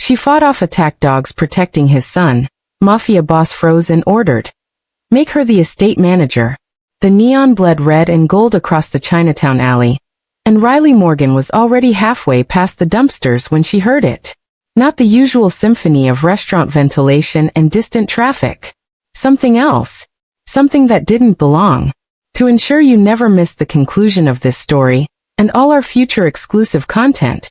She fought off attack dogs protecting his son. Mafia boss froze and ordered, "Make her the estate manager." The neon bled red and gold across the Chinatown alley, and Riley Morgan was already halfway past the dumpsters when she heard it. Not the usual symphony of restaurant ventilation and distant traffic. Something else. Something that didn't belong. To ensure you never miss the conclusion of this story, and all our future exclusive content,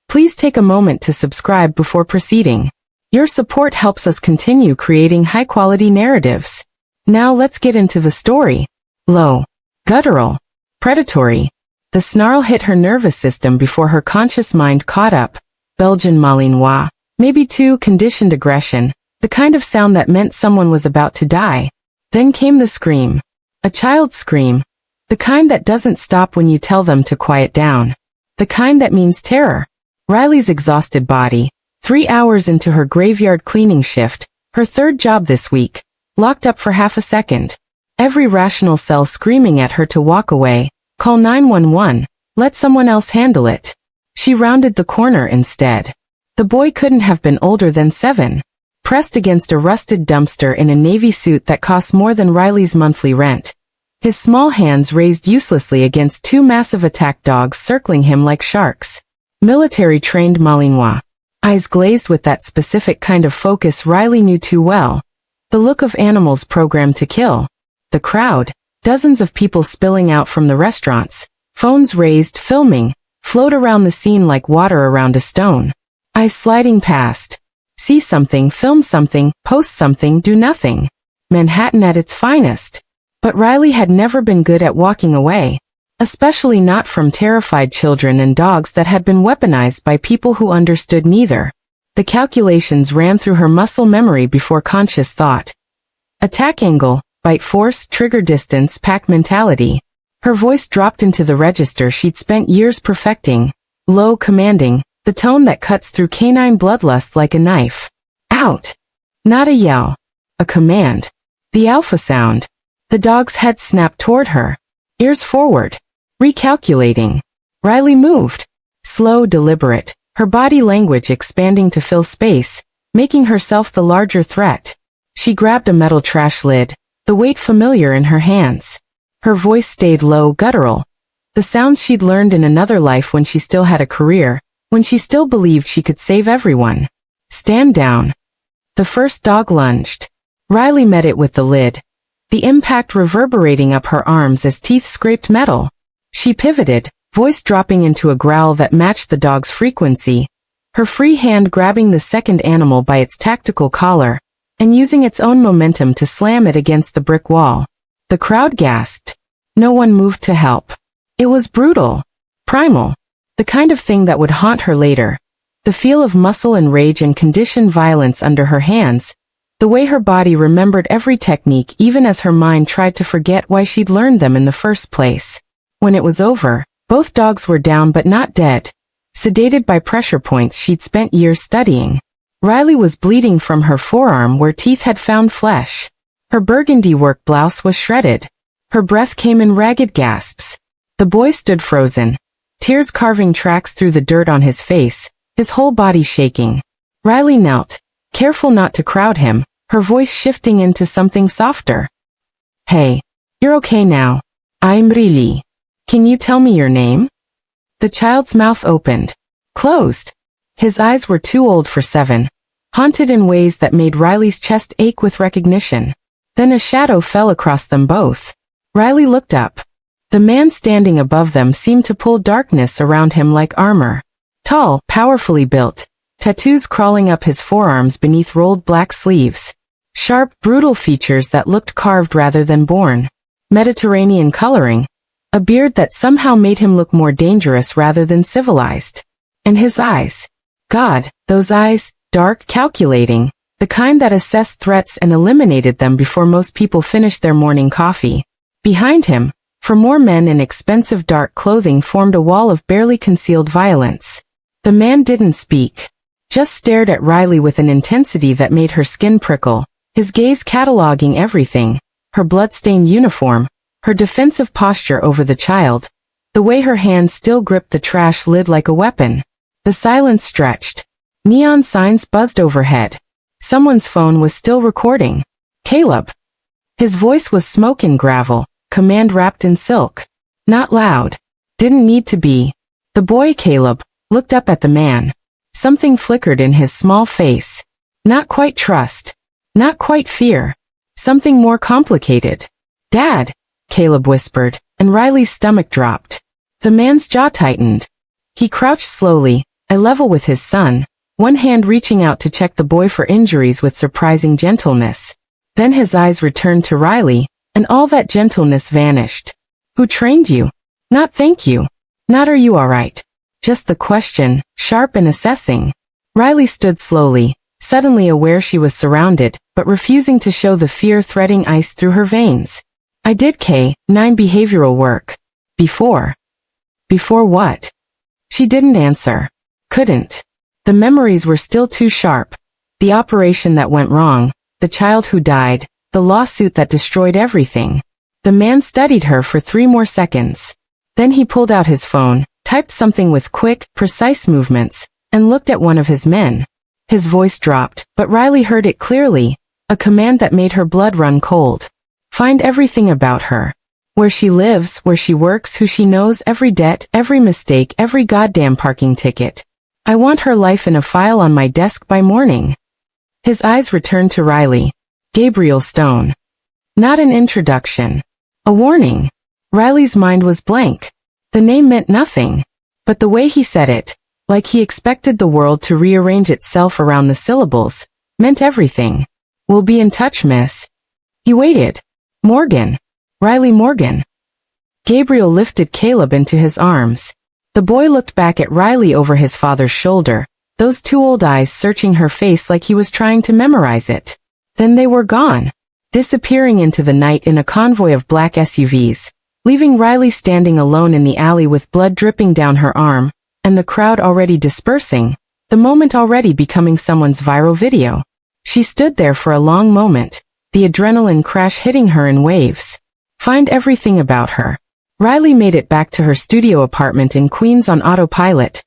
please take a moment to subscribe before proceeding. Your support helps us continue creating high-quality narratives. Now let's get into the story. Low, guttural, predatory. The snarl hit her nervous system before her conscious mind caught up. Belgian Malinois, maybe too conditioned aggression, the kind of sound that meant someone was about to die. Then came the scream. A child's scream. The kind that doesn't stop when you tell them to quiet down. The kind that means terror. Riley's exhausted body, 3 hours into her graveyard cleaning shift, her third job this week, locked up for half a second. Every rational cell screaming at her to walk away, call 911, let someone else handle it. She rounded the corner instead. The boy couldn't have been older than 7. Pressed against a rusted dumpster in a navy suit that cost more than Riley's monthly rent. His small hands raised uselessly against 2 massive attack dogs circling him like sharks. Military-trained Malinois. Eyes glazed with that specific kind of focus Riley knew too well. The look of animals programmed to kill. The crowd. Dozens of people spilling out from the restaurants. Phones raised, filming. Float around the scene like water around a stone. Eyes sliding past. See something, film something, post something, do nothing. Manhattan at its finest. But Riley had never been good at walking away. Especially not from terrified children and dogs that had been weaponized by people who understood neither. The calculations ran through her muscle memory before conscious thought. Attack angle, bite force, trigger distance, pack mentality. Her voice dropped into the register she'd spent years perfecting. Low, commanding, the tone that cuts through canine bloodlust like a knife. Out! Not a yell. A command. The alpha sound. The dog's head snapped toward her. Ears forward. Recalculating. Riley moved. Slow, deliberate, her body language expanding to fill space, making herself the larger threat. She grabbed a metal trash lid, the weight familiar in her hands. Her voice stayed low, guttural. The sounds she'd learned in another life when she still had a career, when she still believed she could save everyone. Stand down. The first dog lunged. Riley met it with the lid. The impact reverberating up her arms as teeth scraped metal. She pivoted, voice dropping into a growl that matched the dog's frequency, her free hand grabbing the second animal by its tactical collar, and using its own momentum to slam it against the brick wall. The crowd gasped. No one moved to help. It was brutal. Primal. The kind of thing that would haunt her later. The feel of muscle and rage and conditioned violence under her hands. The way her body remembered every technique even as her mind tried to forget why she'd learned them in the first place. When it was over, both dogs were down but not dead. Sedated by pressure points she'd spent years studying. Riley was bleeding from her forearm where teeth had found flesh. Her burgundy work blouse was shredded. Her breath came in ragged gasps. The boy stood frozen. Tears carving tracks through the dirt on his face, his whole body shaking. Riley knelt, careful not to crowd him, her voice shifting into something softer. "Hey, you're okay now. I'm Riley. Can you tell me your name?" The child's mouth opened. Closed. His eyes were too old for 7. Haunted in ways that made Riley's chest ache with recognition. Then a shadow fell across them both. Riley looked up. The man standing above them seemed to pull darkness around him like armor. Tall, powerfully built. Tattoos crawling up his forearms beneath rolled black sleeves. Sharp, brutal features that looked carved rather than born. Mediterranean coloring. A beard that somehow made him look more dangerous rather than civilized. And his eyes. God, those eyes, dark, calculating. The kind that assessed threats and eliminated them before most people finished their morning coffee. Behind him, for more men in expensive dark clothing formed a wall of barely concealed violence. The man didn't speak. Just stared at Riley with an intensity that made her skin prickle, his gaze cataloging everything. Her blood-stained uniform, her defensive posture over the child, the way her hand still gripped the trash lid like a weapon. The silence stretched. Neon signs buzzed overhead. Someone's phone was still recording. Caleb. His voice was smoke and gravel, command wrapped in silk. Not loud. Didn't need to be. The boy Caleb looked up at the man. Something flickered in his small face. Not quite trust. Not quite fear. Something more complicated. Dad, Caleb whispered, and Riley's stomach dropped. The man's jaw tightened. He crouched slowly, eye level with his son, one hand reaching out to check the boy for injuries with surprising gentleness. Then his eyes returned to Riley, and all that gentleness vanished. Who trained you? Not thank you. Not are you alright. Just the question, sharp and assessing. Riley stood slowly, suddenly aware she was surrounded, but refusing to show the fear-threading ice through her veins. I did K9 behavioral work. Before. Before what? She didn't answer. Couldn't. The memories were still too sharp. The operation that went wrong, the child who died, the lawsuit that destroyed everything. The man studied her for 3 more seconds. Then he pulled out his phone, typed something with quick, precise movements, and looked at one of his men. His voice dropped, but Riley heard it clearly, a command that made her blood run cold. Find everything about her. Where she lives, where she works, who she knows, every debt, every mistake, every goddamn parking ticket. I want her life in a file on my desk by morning. His eyes returned to Riley. Gabriel Stone. Not an introduction. A warning. Riley's mind was blank. The name meant nothing. But the way he said it, like he expected the world to rearrange itself around the syllables, meant everything. We'll be in touch, miss. He waited. Morgan. Riley Morgan. Gabriel lifted Caleb into his arms. The boy looked back at Riley over his father's shoulder, those 2 old eyes searching her face like he was trying to memorize it. Then they were gone, disappearing into the night in a convoy of black SUVs, leaving Riley standing alone in the alley with blood dripping down her arm, and the crowd already dispersing, the moment already becoming someone's viral video. She stood there for a long moment, the adrenaline crash hitting her in waves. Find everything about her. Riley made it back to her studio apartment in Queens on autopilot,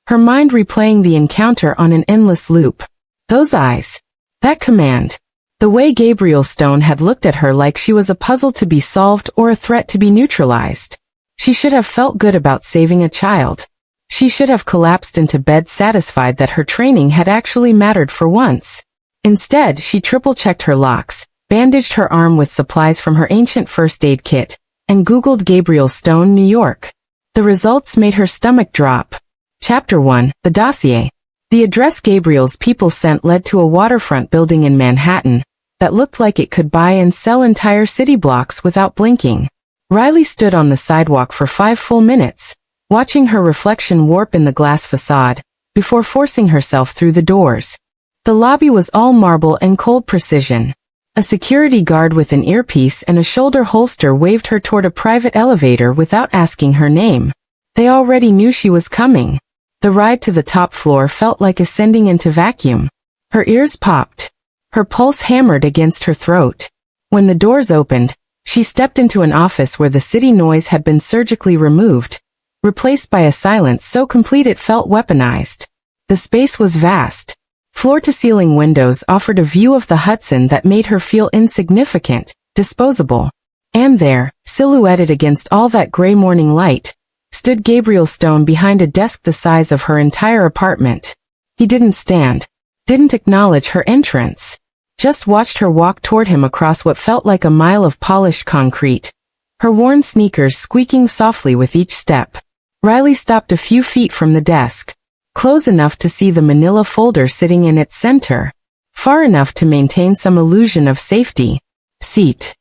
her mind replaying the encounter on an endless loop. Those eyes. That command. The way Gabriel Stone had looked at her like she was a puzzle to be solved or a threat to be neutralized. She should have felt good about saving a child. She should have collapsed into bed satisfied that her training had actually mattered for once. Instead, she triple-checked her locks, bandaged her arm with supplies from her ancient first aid kit, and Googled Gabriel Stone, New York. The results made her stomach drop. Chapter 1, The Dossier. The address Gabriel's people sent led to a waterfront building in Manhattan that looked like it could buy and sell entire city blocks without blinking. Riley stood on the sidewalk for 5 full minutes, watching her reflection warp in the glass facade, before forcing herself through the doors. The lobby was all marble and cold precision. A security guard with an earpiece and a shoulder holster waved her toward a private elevator without asking her name. They already knew she was coming. The ride to the top floor felt like ascending into vacuum. Her ears popped. Her pulse hammered against her throat. When the doors opened, she stepped into an office where the city noise had been surgically removed, replaced by a silence so complete it felt weaponized. The space was vast. Floor-to-ceiling windows offered a view of the Hudson that made her feel insignificant, disposable. And there, silhouetted against all that gray morning light, stood Gabriel Stone behind a desk the size of her entire apartment. He didn't stand, didn't acknowledge her entrance, just watched her walk toward him across what felt like a mile of polished concrete, her worn sneakers squeaking softly with each step. Riley stopped a few feet from the desk, close enough to see the manila folder sitting in its center, far enough to maintain some illusion of safety. Seat.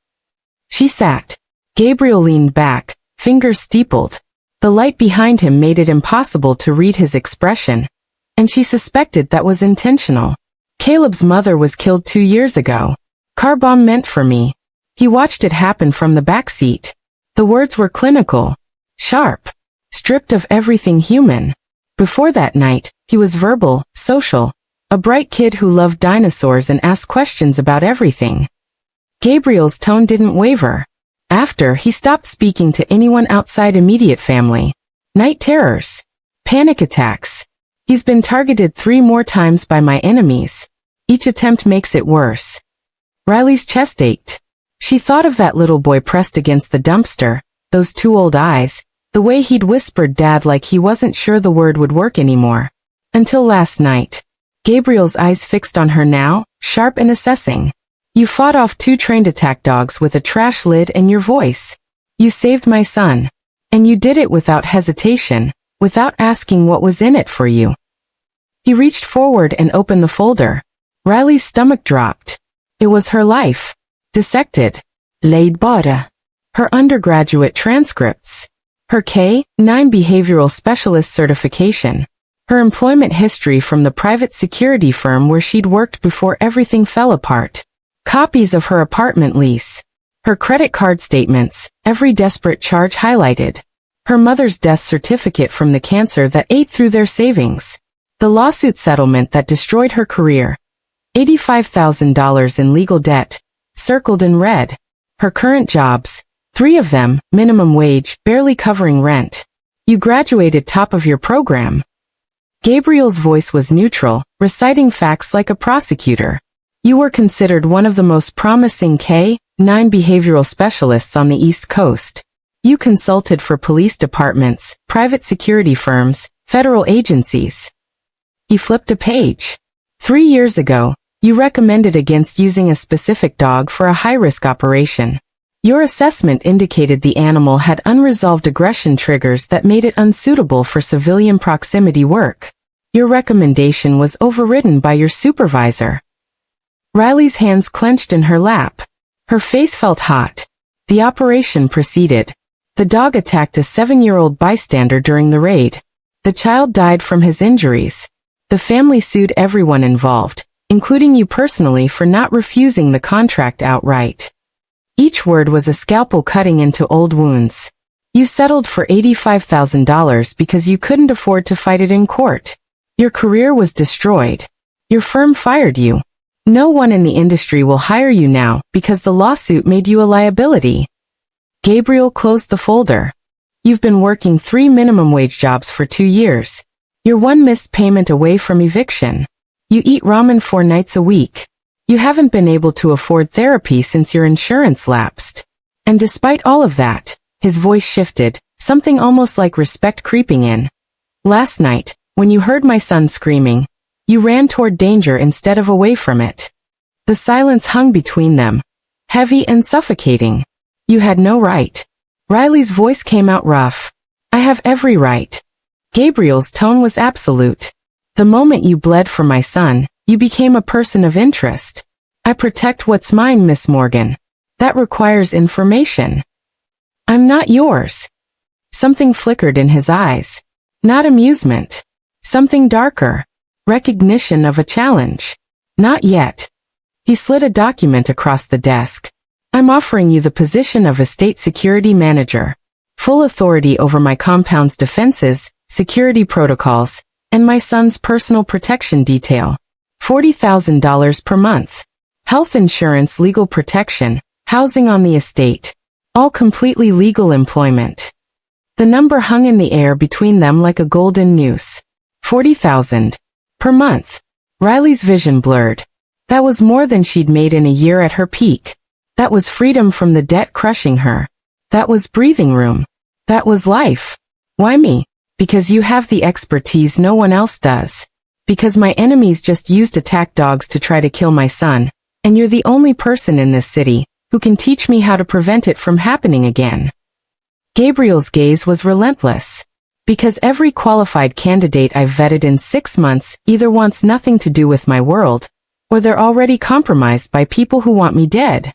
She sat. Gabriel leaned back, fingers steepled. The light behind him made it impossible to read his expression, and she suspected that was intentional. Caleb's mother was killed 2 years ago. Car bomb meant for me. He watched it happen from the back seat. The words were clinical, sharp, stripped of everything human. Before that night, he was verbal, social, a bright kid who loved dinosaurs and asked questions about everything. Gabriel's tone didn't waver. After, he stopped speaking to anyone outside immediate family. Night terrors. Panic attacks. He's been targeted 3 more times by my enemies. Each attempt makes it worse. Riley's chest ached. She thought of that little boy pressed against the dumpster, those 2 old eyes, the way he'd whispered Dad like he wasn't sure the word would work anymore. Until last night. Gabriel's eyes fixed on her now, sharp and assessing. You fought off 2 trained attack dogs with a trash lid and your voice. You saved my son. And you did it without hesitation, without asking what was in it for you. He reached forward and opened the folder. Riley's stomach dropped. It was her life. Dissected. Laid bara. Her undergraduate transcripts. Her K-9 behavioral specialist certification. Her employment history from the private security firm where she'd worked before everything fell apart. Copies of her apartment lease. Her credit card statements, every desperate charge highlighted. Her mother's death certificate from the cancer that ate through their savings. The lawsuit settlement that destroyed her career. $85,000 in legal debt, circled in red. Her current jobs, 3 of them, minimum wage, barely covering rent. You graduated top of your program. Gabriel's voice was neutral, reciting facts like a prosecutor. You were considered one of the most promising K-9 behavioral specialists on the East Coast. You consulted for police departments, private security firms, federal agencies. He flipped a page. 3 years ago, you recommended against using a specific dog for a high-risk operation. Your assessment indicated the animal had unresolved aggression triggers that made it unsuitable for civilian proximity work. Your recommendation was overridden by your supervisor. Riley's hands clenched in her lap. Her face felt hot. The operation proceeded. The dog attacked a 7-year-old bystander during the raid. The child died from his injuries. The family sued everyone involved, including you personally for not refusing the contract outright. Each word was a scalpel cutting into old wounds. You settled for $85,000 because you couldn't afford to fight it in court. Your career was destroyed. Your firm fired you. No one in the industry will hire you now because the lawsuit made you a liability. Gabriel closed the folder. You've been working 3 minimum wage jobs for 2 years. You're 1 missed payment away from eviction. You eat ramen 4 nights a week. You haven't been able to afford therapy since your insurance lapsed. And despite all of that, his voice shifted, something almost like respect creeping in. Last night, when you heard my son screaming, you ran toward danger instead of away from it. The silence hung between them, heavy and suffocating. You had no right. Riley's voice came out rough. I have every right. Gabriel's tone was absolute. The moment you bled for my son, you became a person of interest. I protect what's mine, Miss Morgan. That requires information. I'm not yours. Something flickered in his eyes. Not amusement. Something darker. Recognition of a challenge. Not yet. He slid a document across the desk. I'm offering you the position of estate security manager. Full authority over my compound's defenses, security protocols, and my son's personal protection detail. $40,000 per month. Health insurance, legal protection, housing on the estate. All completely legal employment. The number hung in the air between them like a golden noose. 40,000 per month. Riley's vision blurred. That was more than she'd made in a year at her peak. That was freedom from the debt crushing her. That was breathing room. That was life. Why me? Because you have the expertise no one else does. Because my enemies just used attack dogs to try to kill my son, and you're the only person in this city who can teach me how to prevent it from happening again. Gabriel's gaze was relentless. Because every qualified candidate I've vetted in 6 months either wants nothing to do with my world, or they're already compromised by people who want me dead.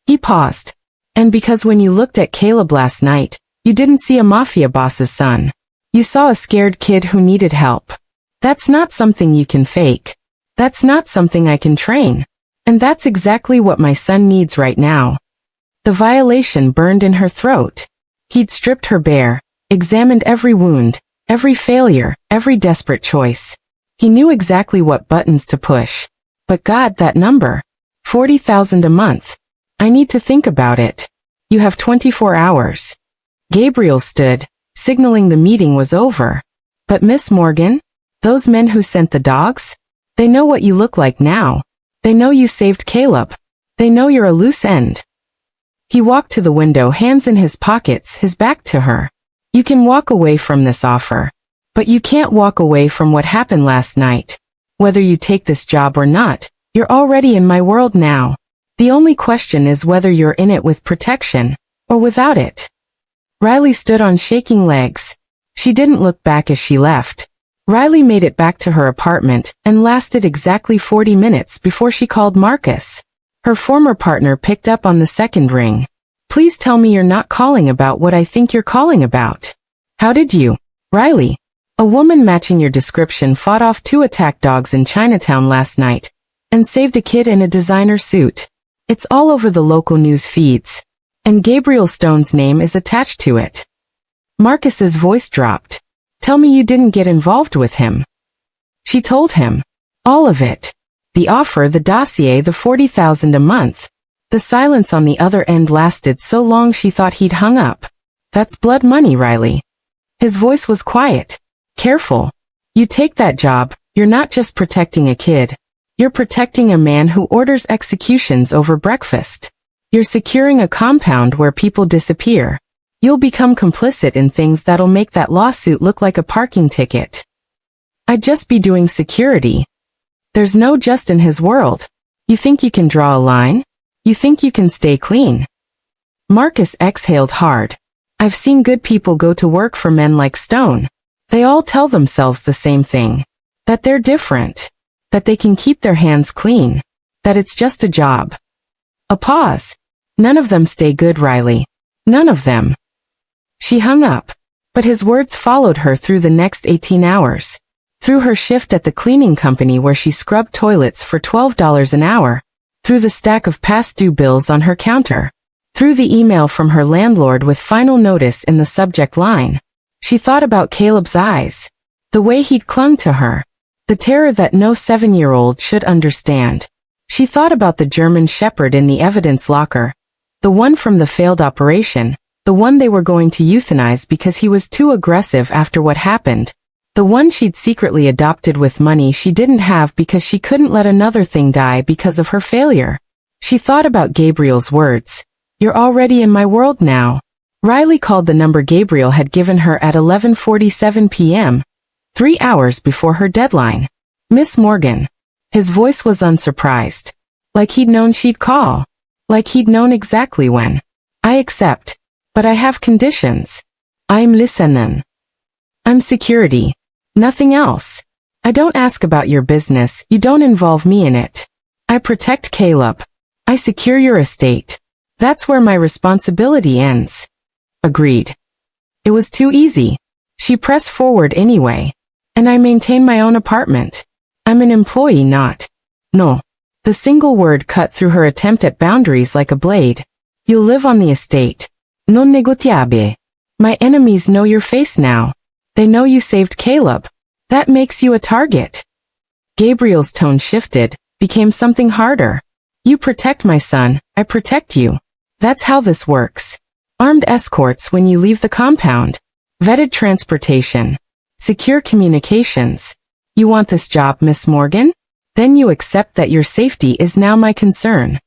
He paused. And because when you looked at Caleb last night, you didn't see a mafia boss's son. You saw a scared kid who needed help. That's not something you can fake. That's not something I can train. And that's exactly what my son needs right now. The violation burned in her throat. He'd stripped her bare, examined every wound, every failure, every desperate choice. He knew exactly what buttons to push. But God, that number. 40,000 a month. I need to think about it. You have 24 hours. Gabriel stood, signaling the meeting was over. But Miss Morgan? Those men who sent the dogs? They know what you look like now. They know you saved Caleb. They know you're a loose end. He walked to the window, hands in his pockets, his back to her. You can walk away from this offer. But you can't walk away from what happened last night. Whether you take this job or not, you're already in my world now. The only question is whether you're in it with protection, or without it. Riley stood on shaking legs. She didn't look back as she left. Riley made it back to her apartment, and lasted exactly 40 minutes before she called Marcus. Her former partner picked up on the second ring. Please tell me you're not calling about what I think you're calling about. How did you, Riley? A woman matching your description fought off 2 attack dogs in Chinatown last night, and saved a kid in a designer suit. It's all over the local news feeds. And Gabriel Stone's name is attached to it. Marcus's voice dropped. Tell me you didn't get involved with him. She told him. All of it. The offer, the dossier, the $40,000 a month. The silence on the other end lasted so long she thought he'd hung up. That's blood money, Riley. His voice was quiet. Careful. You take that job, you're not just protecting a kid. You're protecting a man who orders executions over breakfast. You're securing a compound where people disappear. You'll become complicit in things that'll make that lawsuit look like a parking ticket. I'd just be doing security. There's no just in his world. You think you can draw a line? You think you can stay clean? Marcus exhaled hard. I've seen good people go to work for men like Stone. They all tell themselves the same thing. That they're different. That they can keep their hands clean. That it's just a job. A pause. None of them stay good, Riley. None of them. She hung up. But his words followed her through the next 18 hours. Through her shift at the cleaning company where she scrubbed toilets for $12 an hour. Through the stack of past due bills on her counter. Through the email from her landlord with final notice in the subject line. She thought about Caleb's eyes. The way he'd clung to her. The terror that no 7-year-old should understand. She thought about the German Shepherd in the evidence locker. The one from the failed operation. The one they were going to euthanize because he was too aggressive after what happened. The one she'd secretly adopted with money she didn't have because she couldn't let another thing die because of her failure. She thought about Gabriel's words. You're already in my world now. Riley called the number Gabriel had given her at 11:47 p.m., 3 hours before her deadline. Miss Morgan. His voice was unsurprised. Like he'd known she'd call. Like he'd known exactly when. I accept. But I have conditions. I'm listening. I'm security. Nothing else. I don't ask about your business, you don't involve me in it. I protect Caleb. I secure your estate. That's where my responsibility ends. Agreed. It was too easy. She pressed forward anyway. And I maintain my own apartment. I'm an employee, not. No. The single word cut through her attempt at boundaries like a blade. You'll live on the estate. Non negociable. My enemies know your face now. They know you saved Caleb. That makes you a target. Gabriel's tone shifted, became something harder. You protect my son, I protect you. That's how this works. Armed escorts when you leave the compound. Vetted transportation. Secure communications. You want this job, Miss Morgan? Then you accept that your safety is now my concern.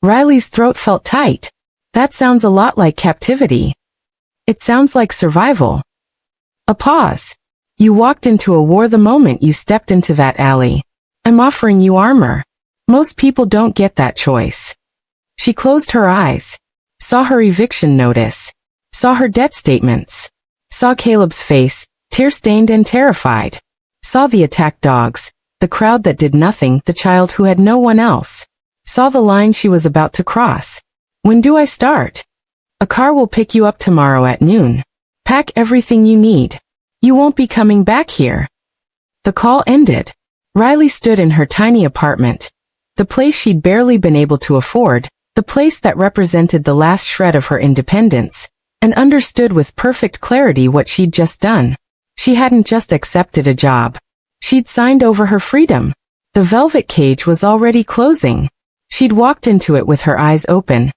Riley's throat felt tight. That sounds a lot like captivity. It sounds like survival. A pause. You walked into a war the moment you stepped into that alley. I'm offering you armor. Most people don't get that choice. She closed her eyes. Saw her eviction notice. Saw her debt statements. Saw Caleb's face, tear-stained and terrified. Saw the attack dogs, the crowd that did nothing, the child who had no one else. Saw the line she was about to cross. When do I start? A car will pick you up tomorrow at noon. Pack everything you need. You won't be coming back here. The call ended. Riley stood in her tiny apartment. The place she'd barely been able to afford, the place that represented the last shred of her independence, and understood with perfect clarity what she'd just done. She hadn't just accepted a job. She'd signed over her freedom. The velvet cage was already closing. She'd walked into it with her eyes open,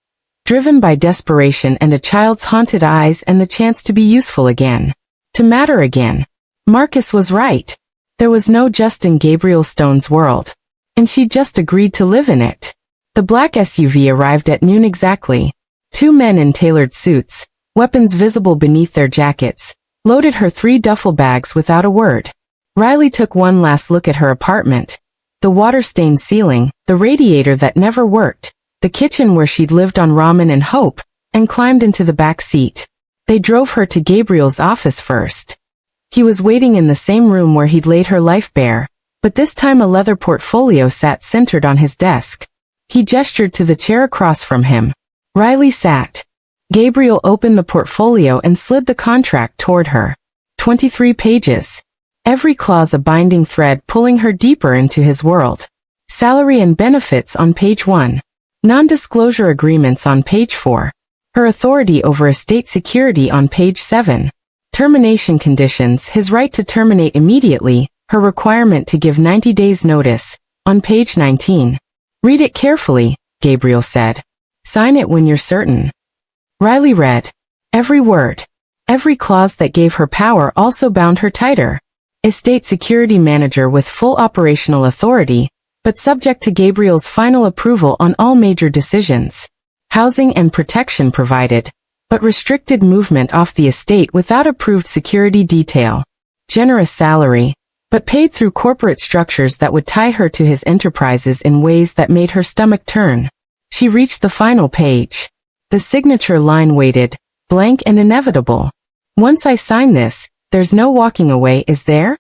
driven by desperation and a child's haunted eyes and the chance to be useful again. To matter again. Marcus was right. There was no Justin Gabriel Stone's world. And she just agreed to live in it. The black SUV arrived at noon exactly. Two men in tailored suits, weapons visible beneath their jackets, loaded her 3 duffel bags without a word. Riley took one last look at her apartment. The water-stained ceiling, the radiator that never worked, the kitchen where she'd lived on ramen and hope, and climbed into the back seat. They drove her to Gabriel's office first. He was waiting in the same room where he'd laid her life bare, but this time a leather portfolio sat centered on his desk. He gestured to the chair across from him. Riley sat. Gabriel opened the portfolio and slid the contract toward her. 23 pages. Every clause a binding thread pulling her deeper into his world. Salary and benefits on page 1. Non-disclosure agreements on page 4. Her authority over estate security on page 7. Termination conditions, his right to terminate immediately, her requirement to give 90 days notice, on page 19. Read it carefully, Gabriel said. Sign it when you're certain. Riley read. Every word. Every clause that gave her power also bound her tighter. Estate security manager with full operational authority, but subject to Gabriel's final approval on all major decisions. Housing and protection provided, but restricted movement off the estate without approved security detail. Generous salary, but paid through corporate structures that would tie her to his enterprises in ways that made her stomach turn. She reached the final page. The signature line waited, blank and inevitable. Once I sign this, there's no walking away, is there?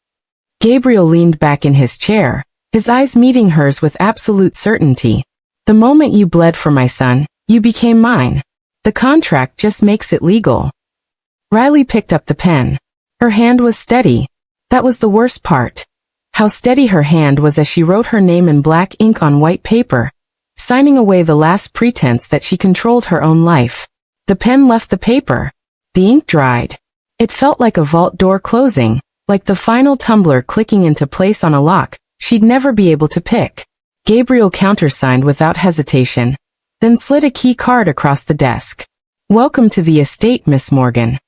Gabriel leaned back in his chair, his eyes meeting hers with absolute certainty. The moment you bled for my son, you became mine. The contract just makes it legal. Riley picked up the pen. Her hand was steady. That was the worst part. How steady her hand was as she wrote her name in black ink on white paper, signing away the last pretense that she controlled her own life. The pen left the paper. The ink dried. It felt like a vault door closing, like the final tumbler clicking into place on a lock she'd never be able to pick. Gabriel countersigned without hesitation, then slid a key card across the desk. Welcome to the estate, Miss Morgan.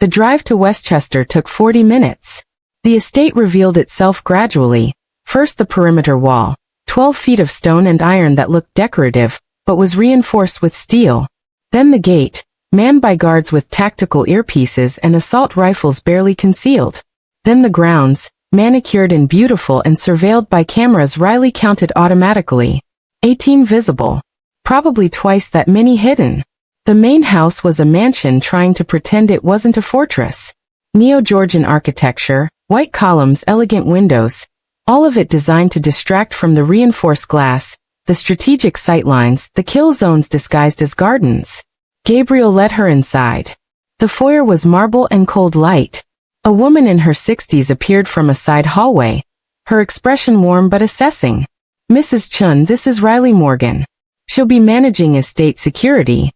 The drive to Westchester took 40 minutes. The estate revealed itself gradually. First the perimeter wall, 12 feet of stone and iron that looked decorative, but was reinforced with steel. Then the gate, manned by guards with tactical earpieces and assault rifles barely concealed. Then the grounds, manicured and beautiful and surveilled by cameras Riley counted automatically. 18 visible. Probably twice that many hidden. The main house was a mansion trying to pretend it wasn't a fortress. Neo-Georgian architecture, white columns, elegant windows, all of it designed to distract from the reinforced glass, the strategic sightlines, the kill zones disguised as gardens. Gabriel led her inside. The foyer was marble and cold light. A woman in her 60s appeared from a side hallway, her expression warm but assessing. Mrs. Chun, this is Riley Morgan. She'll be managing estate security.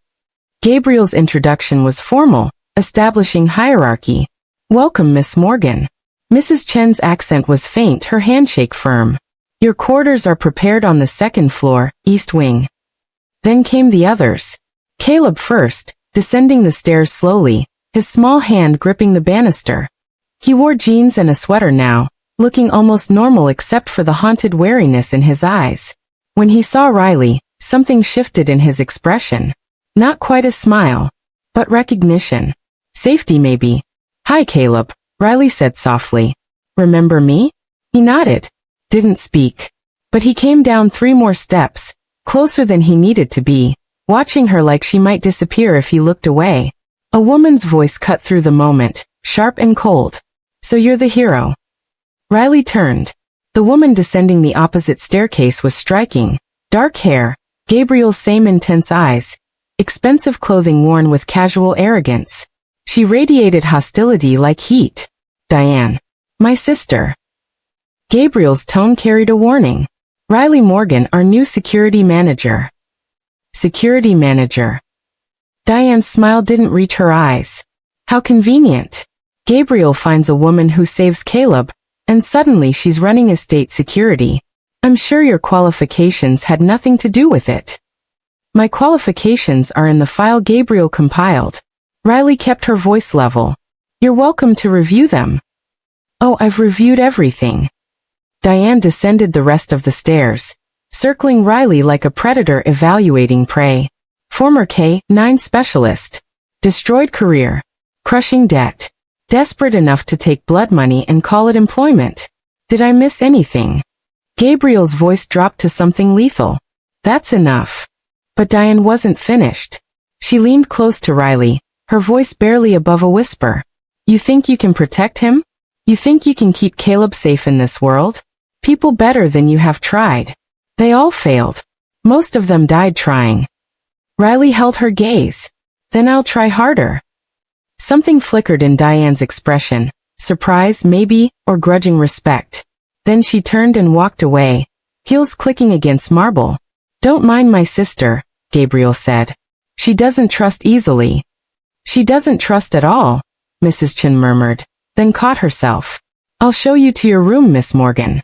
Gabriel's introduction was formal, establishing hierarchy. Welcome, Miss Morgan. Mrs. Chen's accent was faint, her handshake firm. Your quarters are prepared on the second floor, east wing. Then came the others. Caleb first, descending the stairs slowly, his small hand gripping the banister. He wore jeans and a sweater now, looking almost normal except for the haunted wariness in his eyes. When he saw Riley, something shifted in his expression. Not quite a smile, but recognition. Safety maybe. Hi, Caleb, Riley said softly. Remember me? He nodded. Didn't speak. But he came down 3 more steps, closer than he needed to be, watching her like she might disappear if he looked away. A woman's voice cut through the moment, sharp and cold. So you're the hero. Riley turned. The woman descending the opposite staircase was striking. Dark hair, Gabriel's same intense eyes, expensive clothing worn with casual arrogance. She radiated hostility like heat. Diane. My sister. Gabriel's tone carried a warning. Riley Morgan, our new security manager. Security manager. Diane's smile didn't reach her eyes. How convenient. Gabriel finds a woman who saves Caleb, and suddenly she's running estate security. I'm sure your qualifications had nothing to do with it. My qualifications are in the file Gabriel compiled. Riley kept her voice level. You're welcome to review them. Oh, I've reviewed everything. Diane descended the rest of the stairs, circling Riley like a predator evaluating prey. Former K-9 specialist. Destroyed career. Crushing debt. Desperate enough to take blood money and call it employment. Did I miss anything? Gabriel's voice dropped to something lethal. That's enough. But Diane wasn't finished. She leaned close to Riley, her voice barely above a whisper. You think you can protect him? You think you can keep Caleb safe in this world? People better than you have tried. They all failed. Most of them died trying. Riley held her gaze. Then I'll try harder. Something flickered in Diane's expression, surprise maybe, or grudging respect. Then she turned and walked away, heels clicking against marble. Don't mind my sister, Gabriel said. She doesn't trust easily. She doesn't trust at all, Mrs. Chen murmured, then caught herself. I'll show you to your room, Miss Morgan.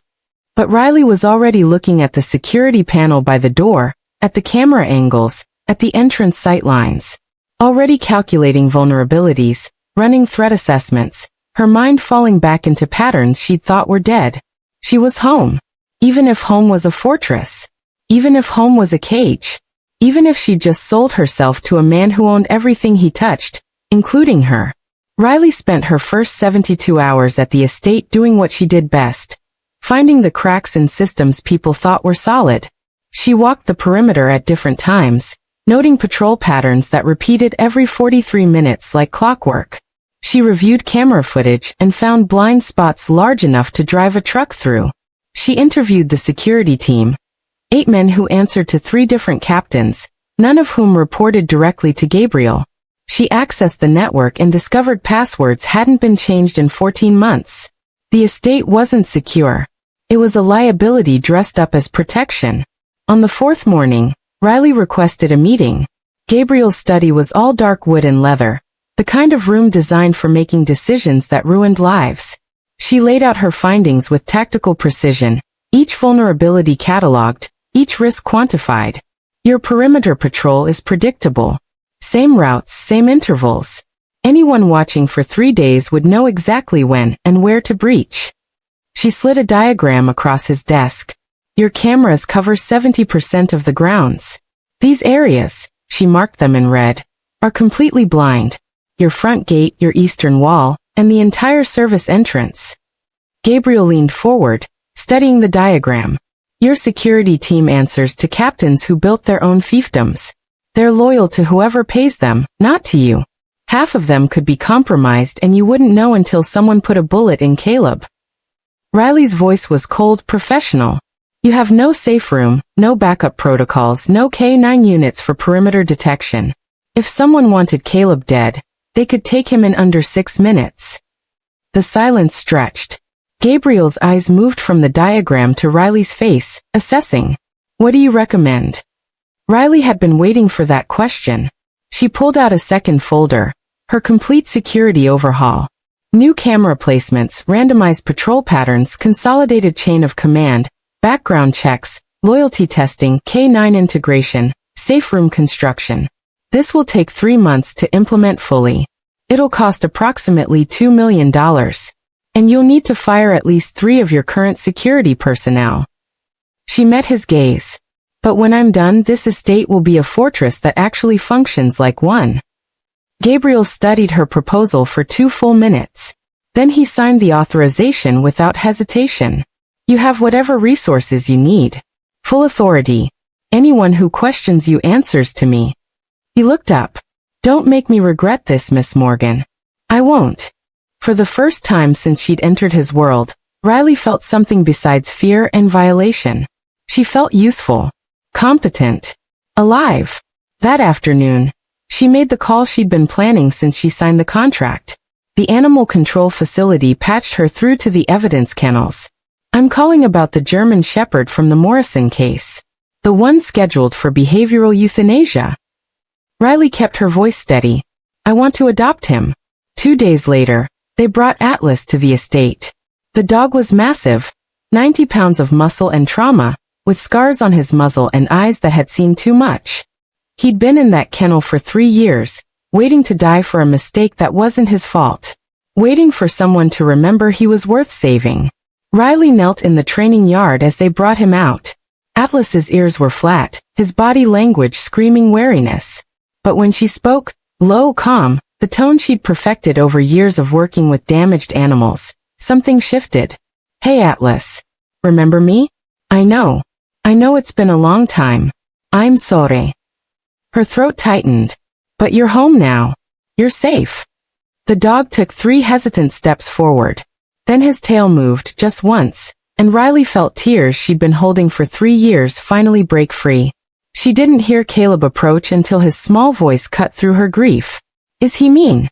But Riley was already looking at the security panel by the door, at the camera angles, at the entrance sight lines. Already calculating vulnerabilities, running threat assessments, her mind falling back into patterns she'd thought were dead. She was home. Even if home was a fortress. Even if home was a cage. Even if she'd just sold herself to a man who owned everything he touched, including her. Riley spent her first 72 hours at the estate doing what she did best. Finding the cracks in systems people thought were solid. She walked the perimeter at different times, noting patrol patterns that repeated every 43 minutes like clockwork. She reviewed camera footage and found blind spots large enough to drive a truck through. She interviewed the security team, 8 men who answered to 3 different captains, none of whom reported directly to Gabriel. She accessed the network and discovered passwords hadn't been changed in 14 months. The estate wasn't secure. It was a liability dressed up as protection. On the 4th morning, Riley requested a meeting. Gabriel's study was all dark wood and leather, the kind of room designed for making decisions that ruined lives. She laid out her findings with tactical precision, each vulnerability cataloged, each risk quantified. Your perimeter patrol is predictable. Same routes, same intervals. Anyone watching for 3 days would know exactly when and where to breach. She slid a diagram across his desk. Your cameras cover 70% of the grounds. These areas, she marked them in red, are completely blind. Your front gate, your eastern wall, and the entire service entrance. Gabriel leaned forward, studying the diagram. Your security team answers to captains who built their own fiefdoms. They're loyal to whoever pays them, not to you. Half of them could be compromised and you wouldn't know until someone put a bullet in Caleb. Riley's voice was cold, professional. You have no safe room, no backup protocols, no K-9 units for perimeter detection. If someone wanted Caleb dead, they could take him in under 6 minutes. The silence stretched. Gabriel's eyes moved from the diagram to Riley's face, assessing. What do you recommend? Riley had been waiting for that question. She pulled out a second folder, her complete security overhaul. New camera placements, randomized patrol patterns, consolidated chain of command, background checks, loyalty testing, K-9 integration, safe room construction. This will take 3 months to implement fully. It'll cost approximately $2 million. And you'll need to fire at least 3 of your current security personnel. She met his gaze. But when I'm done, this estate will be a fortress that actually functions like one. Gabriel studied her proposal for 2 full minutes. Then he signed the authorization without hesitation. You have whatever resources you need. Full authority. Anyone who questions you answers to me. He looked up. Don't make me regret this, Miss Morgan. I won't. For the first time since she'd entered his world, Riley felt something besides fear and violation. She felt useful, competent, alive. That afternoon, she made the call she'd been planning since she signed the contract. The animal control facility patched her through to the evidence kennels. I'm calling about the German Shepherd from the Morrison case. The one scheduled for behavioral euthanasia. Riley kept her voice steady. I want to adopt him. 2 days later, they brought Atlas to the estate. The dog was massive, 90 pounds of muscle and trauma, with scars on his muzzle and eyes that had seen too much. He'd been in that kennel for 3 years, waiting to die for a mistake that wasn't his fault. waiting for someone to remember he was worth saving. Riley knelt in the training yard as they brought him out. Atlas's ears were flat, his body language screaming wariness. But when she spoke, low, calm, the tone she'd perfected over years of working with damaged animals, something shifted. Hey Atlas. Remember me? I know it's been a long time. I'm sorry. Her throat tightened. But you're home now. You're safe. The dog took 3 hesitant steps forward. Then his tail moved just once, and Riley felt tears she'd been holding for 3 years finally break free. She didn't hear Caleb approach until his small voice cut through her grief. Is he mean?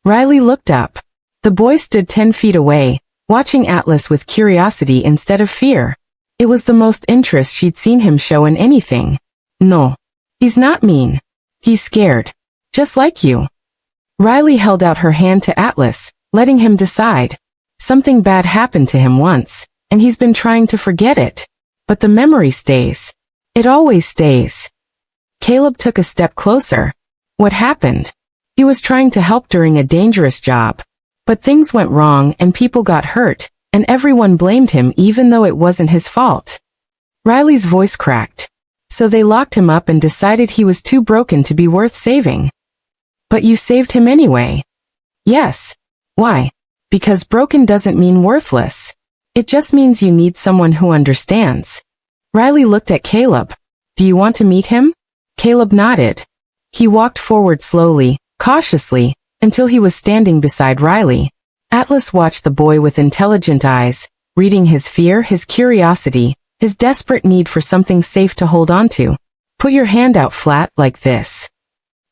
Riley looked up. The boy stood 10 feet away, watching Atlas with curiosity instead of fear. It was the most interest she'd seen him show in anything. No. He's not mean. He's scared. Just like you. Riley held out her hand to Atlas, letting him decide. Something bad happened to him once, and he's been trying to forget it. But the memory stays. It always stays. Caleb took a step closer. What happened? He was trying to help during a dangerous job. But things went wrong and people got hurt, and everyone blamed him even though it wasn't his fault. Riley's voice cracked. So they locked him up and decided he was too broken to be worth saving. But you saved him anyway. Yes. Why? Because broken doesn't mean worthless. It just means you need someone who understands. Riley looked at Caleb. Do you want to meet him? Caleb nodded. He walked forward slowly, cautiously, until he was standing beside Riley. Atlas watched the boy with intelligent eyes, reading his fear, his curiosity, his desperate need for something safe to hold on to. Put your hand out flat like this.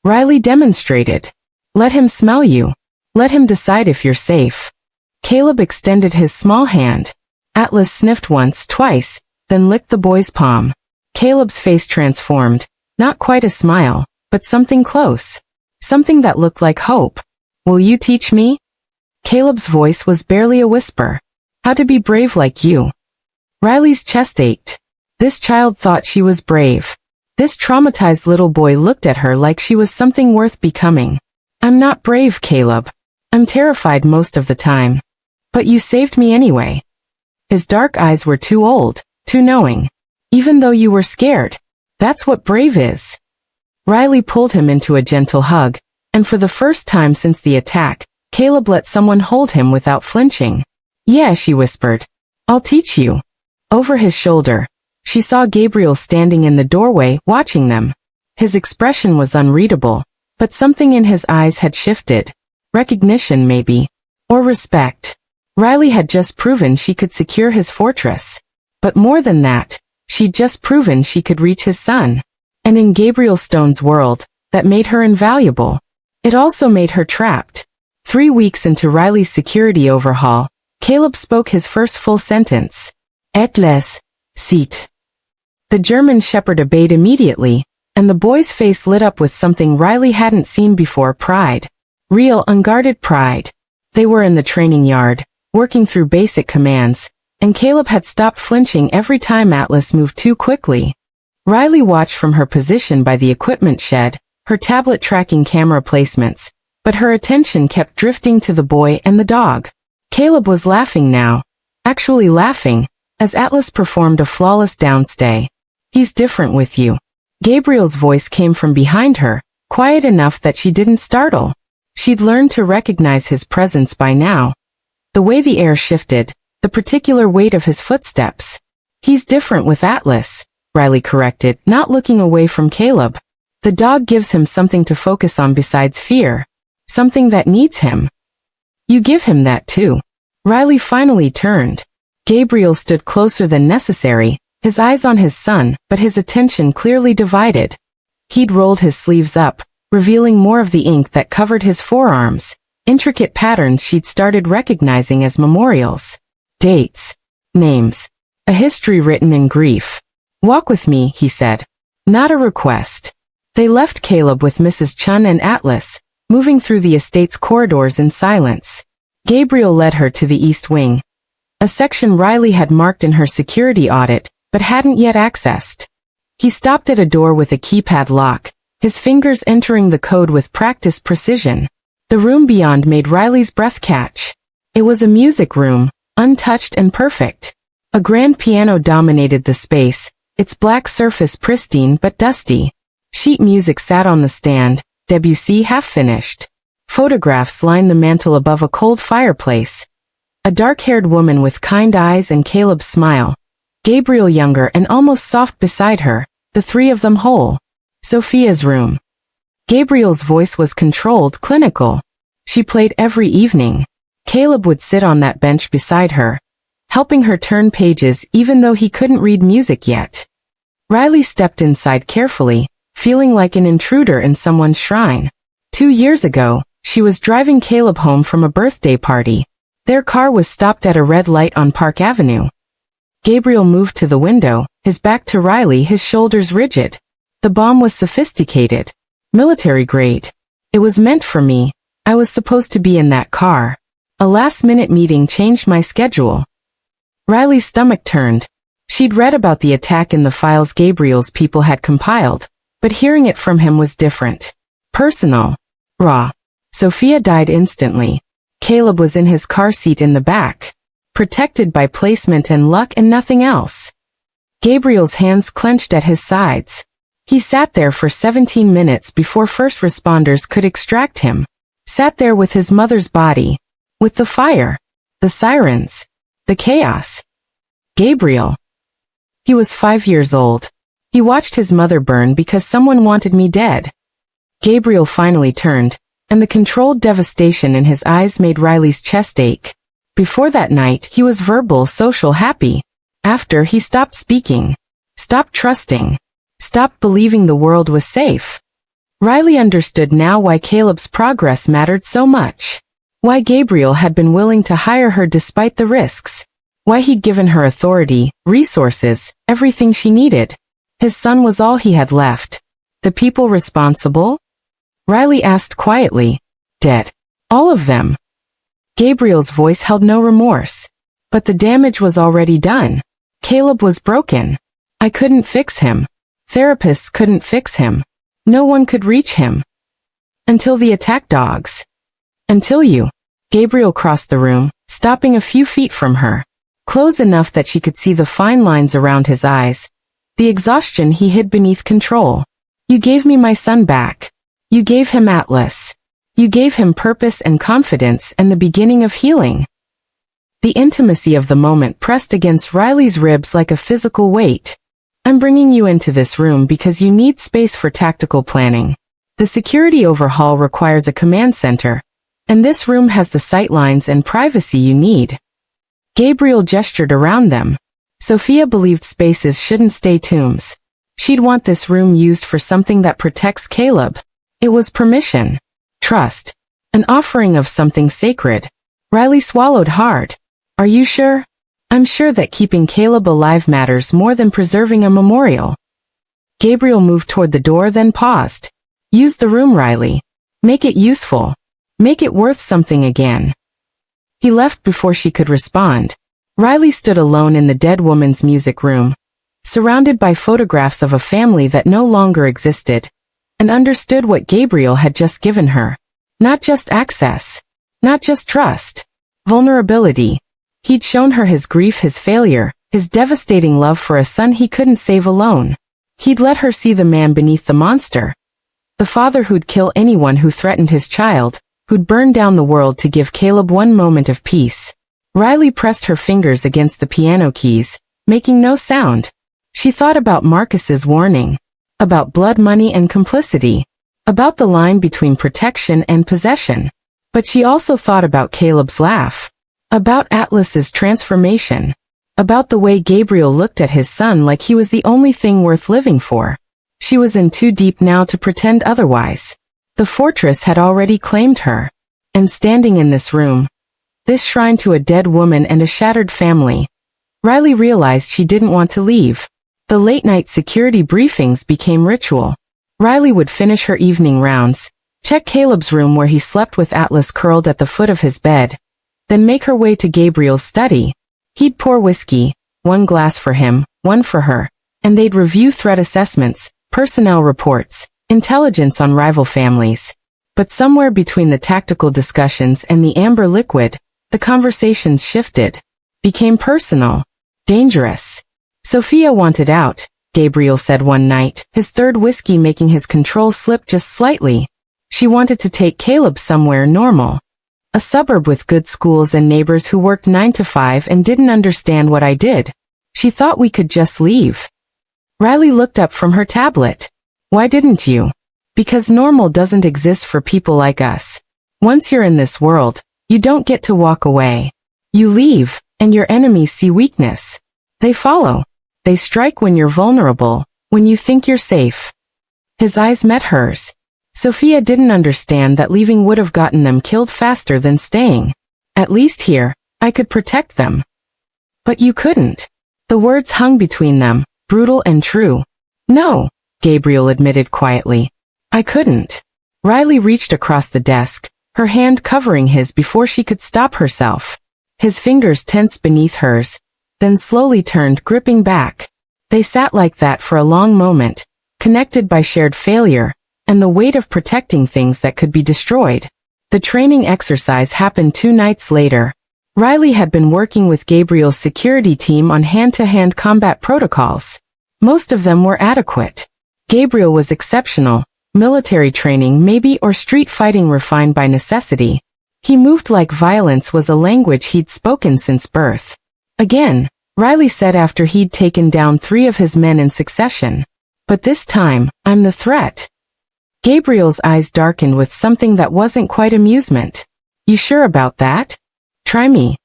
Riley demonstrated. Let him smell you. Let him decide if you're safe. Caleb extended his small hand. Atlas sniffed once, twice, then licked the boy's palm. Caleb's face transformed, not quite a smile, but something close. Something that looked like hope. Will you teach me? Caleb's voice was barely a whisper. How to be brave like you. Riley's chest ached. This child thought she was brave. This traumatized little boy looked at her like she was something worth becoming. I'm not brave, Caleb. I'm terrified most of the time. But you saved me anyway. His dark eyes were too old, too knowing. Even though you were scared. That's what brave is. Riley pulled him into a gentle hug, and for the first time since the attack, Caleb let someone hold him without flinching. Yeah, she whispered. I'll teach you. Over his shoulder, she saw Gabriel standing in the doorway, watching them. His expression was unreadable, but something in his eyes had shifted. Recognition, maybe. Or respect. Riley had just proven she could secure his fortress. But more than that, she'd just proven she could reach his son. And in Gabriel Stone's world, that made her invaluable. It also made her trapped. 3 weeks into Riley's security overhaul, Caleb spoke his first full sentence. Atlas, sit. The German shepherd obeyed immediately, and the boy's face lit up with something Riley hadn't seen before: pride. Real, unguarded pride. They were in the training yard, working through basic commands, and Caleb had stopped flinching every time Atlas moved too quickly. Riley watched from her position by the equipment shed, her tablet tracking camera placements, but her attention kept drifting to the boy and the dog. Caleb was laughing now. Actually laughing, as Atlas performed a flawless downstay. He's different with you. Gabriel's voice came from behind her, quiet enough that she didn't startle. She'd learned to recognize his presence by now. The way the air shifted, the particular weight of his footsteps. He's different with Atlas, Riley corrected, not looking away from Caleb. The dog gives him something to focus on besides fear. Something that needs him. You give him that too. Riley finally turned. Gabriel stood closer than necessary, his eyes on his son, but his attention clearly divided. He'd rolled his sleeves up, revealing more of the ink that covered his forearms, intricate patterns she'd started recognizing as memorials. Dates. Names. A history written in grief. Walk with me, he said. Not a request. They left Caleb with Mrs. Chun and Atlas, moving through the estate's corridors in silence. Gabriel led her to the east wing. A section Riley had marked in her security audit, but hadn't yet accessed. He stopped at a door with a keypad lock, his fingers entering the code with practiced precision. The room beyond made Riley's breath catch. It was a music room, untouched and perfect. A grand piano dominated the space, its black surface pristine but dusty. Sheet music sat on the stand, Debussy half-finished. Photographs lined the mantel above a cold fireplace. A dark-haired woman with kind eyes and Caleb's smile. Gabriel younger and almost soft beside her, the three of them whole. Sophia's room. Gabriel's voice was controlled, clinical. She played every evening. Caleb would sit on that bench beside her, helping her turn pages even though he couldn't read music yet. Riley stepped inside carefully, feeling like an intruder in someone's shrine. 2 years ago, she was driving Caleb home from a birthday party. Their car was stopped at a red light on Park Avenue. Gabriel moved to the window, his back to Riley, his shoulders rigid. The bomb was sophisticated. Military grade. It was meant for me. I was supposed to be in that car. A last-minute meeting changed my schedule. Riley's stomach turned. She'd read about the attack in the files Gabriel's people had compiled, but hearing it from him was different. Personal. Raw. Sophia died instantly. Caleb was in his car seat in the back, protected by placement and luck and nothing else. Gabriel's hands clenched at his sides. He sat there for 17 minutes before first responders could extract him. Sat there with his mother's body. With the fire. The sirens. The chaos. Gabriel. He was 5 years old. He watched his mother burn because someone wanted me dead. Gabriel finally turned, and the controlled devastation in his eyes made Riley's chest ache. Before that night, he was verbal, social, happy. After, he stopped speaking. Stopped trusting. Stopped believing the world was safe. Riley understood now why Caleb's progress mattered so much. Why Gabriel had been willing to hire her despite the risks. Why he'd given her authority, resources, everything she needed. His son was all he had left. The people responsible? Riley asked quietly. Dead. All of them. Gabriel's voice held no remorse. But the damage was already done. Caleb was broken. I couldn't fix him. Therapists couldn't fix him. No one could reach him. Until the attack dogs. Until you. Gabriel crossed the room, stopping a few feet from her. Close enough that she could see the fine lines around his eyes. The exhaustion he hid beneath control. You gave me my son back. You gave him Atlas. You gave him purpose and confidence and the beginning of healing. The intimacy of the moment pressed against Riley's ribs like a physical weight. I'm bringing you into this room because you need space for tactical planning. The security overhaul requires a command center, and this room has the sightlines and privacy you need. Gabriel gestured around them. Sophia believed spaces shouldn't stay tombs. She'd want this room used for something that protects Caleb. It was permission. Trust. An offering of something sacred. Riley swallowed hard. Are you sure? I'm sure that keeping Caleb alive matters more than preserving a memorial. Gabriel moved toward the door, then paused. Use the room, Riley. Make it useful. Make it worth something again. He left before she could respond. Riley stood alone in the dead woman's music room, surrounded by photographs of a family that no longer existed, and understood what Gabriel had just given her. Not just access. Not just trust. Vulnerability. He'd shown her his grief, his failure, his devastating love for a son he couldn't save alone. He'd let her see the man beneath the monster. The father who'd kill anyone who threatened his child, who'd burn down the world to give Caleb one moment of peace. Riley pressed her fingers against the piano keys, making no sound. She thought about Marcus's warning. About blood money and complicity. About the line between protection and possession. But she also thought about Caleb's laugh. About Atlas's transformation. About the way Gabriel looked at his son like he was the only thing worth living for. She was in too deep now to pretend otherwise. The fortress had already claimed her. And standing in this room, this shrine to a dead woman and a shattered family, Riley realized she didn't want to leave. The late-night security briefings became ritual. Riley would finish her evening rounds, check Caleb's room where he slept with Atlas curled at the foot of his bed, then make her way to Gabriel's study. He'd pour whiskey, one glass for him, one for her, and they'd review threat assessments, personnel reports, intelligence on rival families. But somewhere between the tactical discussions and the amber liquid, the conversations shifted, became personal, dangerous. Sophia wanted out, Gabriel said one night, his third whiskey making his control slip just slightly. She wanted to take Caleb somewhere normal. A suburb with good schools and neighbors who worked 9 to 5 and didn't understand what I did. She thought we could just leave. Riley looked up from her tablet. Why didn't you? Because normal doesn't exist for people like us. Once you're in this world, you don't get to walk away. You leave, and your enemies see weakness. They follow. They strike when you're vulnerable, when you think you're safe. His eyes met hers. Sophia didn't understand that leaving would have gotten them killed faster than staying. At least here, I could protect them. But you couldn't. The words hung between them, brutal and true. No, Gabriel admitted quietly. I couldn't. Riley reached across the desk, her hand covering his before she could stop herself. His fingers tensed beneath hers, then slowly turned, gripping back. They sat like that for a long moment, connected by shared failure, and the weight of protecting things that could be destroyed. The training exercise happened 2 nights later. Riley had been working with Gabriel's security team on hand-to-hand combat protocols. Most of them were adequate. Gabriel was exceptional, military training maybe, or street fighting refined by necessity. He moved like violence was a language he'd spoken since birth. Again, Riley said after he'd taken down 3 of his men in succession. But this time, I'm the threat. Gabriel's eyes darkened with something that wasn't quite amusement. You sure about that? Try me.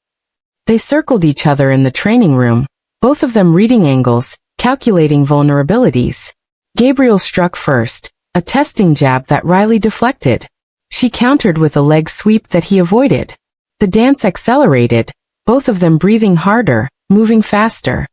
They circled each other in the training room, both of them reading angles, calculating vulnerabilities. Gabriel struck first, a testing jab that Riley deflected. She countered with a leg sweep that he avoided. The dance accelerated, both of them breathing harder, moving faster.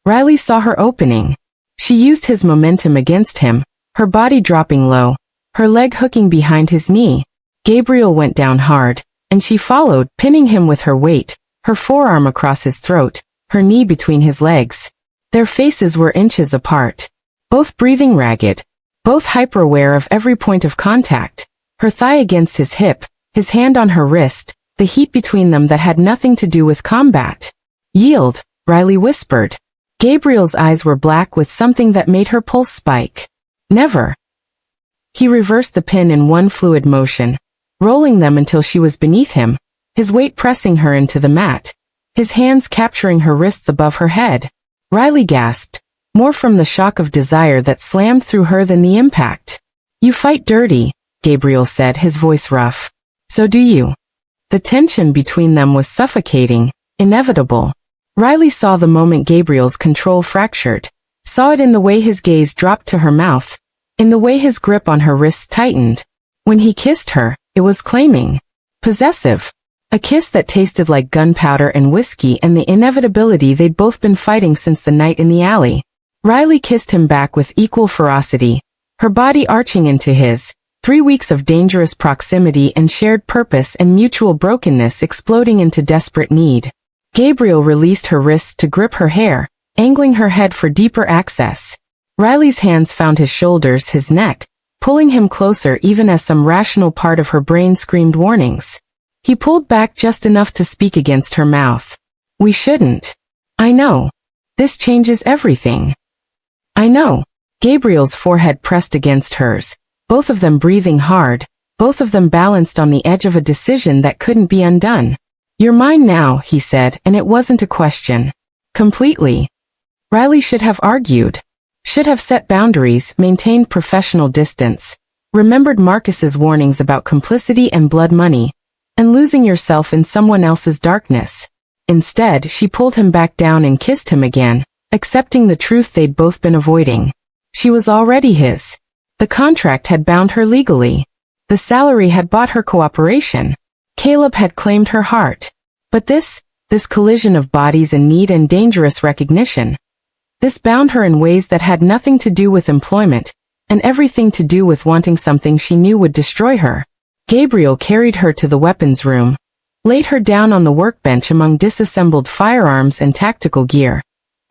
Riley saw her opening. She used his momentum against him, her body dropping low, her leg hooking behind his knee. Gabriel went down hard, and she followed, pinning him with her weight, her forearm across his throat, her knee between his legs. Their faces were inches apart. Both breathing ragged, both hyper-aware of every point of contact, her thigh against his hip, his hand on her wrist, the heat between them that had nothing to do with combat. Yield, Riley whispered. Gabriel's eyes were black with something that made her pulse spike. Never. He reversed the pin in one fluid motion, rolling them until she was beneath him, his weight pressing her into the mat, his hands capturing her wrists above her head. Riley gasped, more from the shock of desire that slammed through her than the impact. You fight dirty, Gabriel said, his voice rough. So do you. The tension between them was suffocating, inevitable. Riley saw the moment Gabriel's control fractured, saw it in the way his gaze dropped to her mouth, in the way his grip on her wrists tightened. When he kissed her, it was claiming. Possessive. A kiss that tasted like gunpowder and whiskey and the inevitability they'd both been fighting since the night in the alley. Riley kissed him back with equal ferocity, her body arching into his. 3 weeks of dangerous proximity and shared purpose and mutual brokenness exploding into desperate need. Gabriel released her wrists to grip her hair, angling her head for deeper access. Riley's hands found his shoulders, his neck, pulling him closer even as some rational part of her brain screamed warnings. He pulled back just enough to speak against her mouth. We shouldn't. I know. This changes everything. I know. Gabriel's forehead pressed against hers, both of them breathing hard, both of them balanced on the edge of a decision that couldn't be undone. You're mine now, he said, and it wasn't a question. Completely. Riley should have argued. Should have set boundaries, maintained professional distance, remembered Marcus's warnings about complicity and blood money, and losing yourself in someone else's darkness. Instead, she pulled him back down and kissed him again, accepting the truth they'd both been avoiding. She was already his. The contract had bound her legally. The salary had bought her cooperation. Caleb had claimed her heart. But this collision of bodies and need and dangerous recognition, this bound her in ways that had nothing to do with employment, and everything to do with wanting something she knew would destroy her. Gabriel carried her to the weapons room, laid her down on the workbench among disassembled firearms and tactical gear,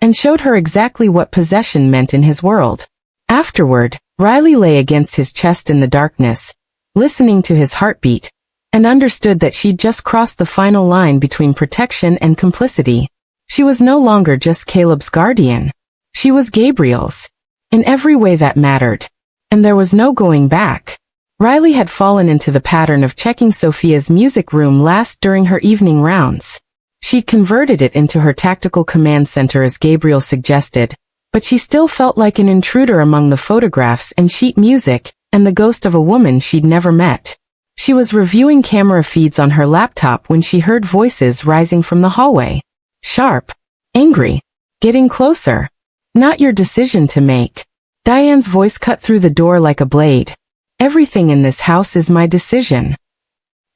and showed her exactly what possession meant in his world. Afterward, Riley lay against his chest in the darkness, listening to his heartbeat, and understood that she'd just crossed the final line between protection and complicity. She was no longer just Caleb's guardian. She was Gabriel's. In every way that mattered. And there was no going back. Riley had fallen into the pattern of checking Sophia's music room last during her evening rounds. She'd converted it into her tactical command center as Gabriel suggested, but she still felt like an intruder among the photographs and sheet music, and the ghost of a woman she'd never met. She was reviewing camera feeds on her laptop when she heard voices rising from the hallway. Sharp. Angry. Getting closer. Not your decision to make. Diane's voice cut through the door like a blade. Everything in this house is my decision.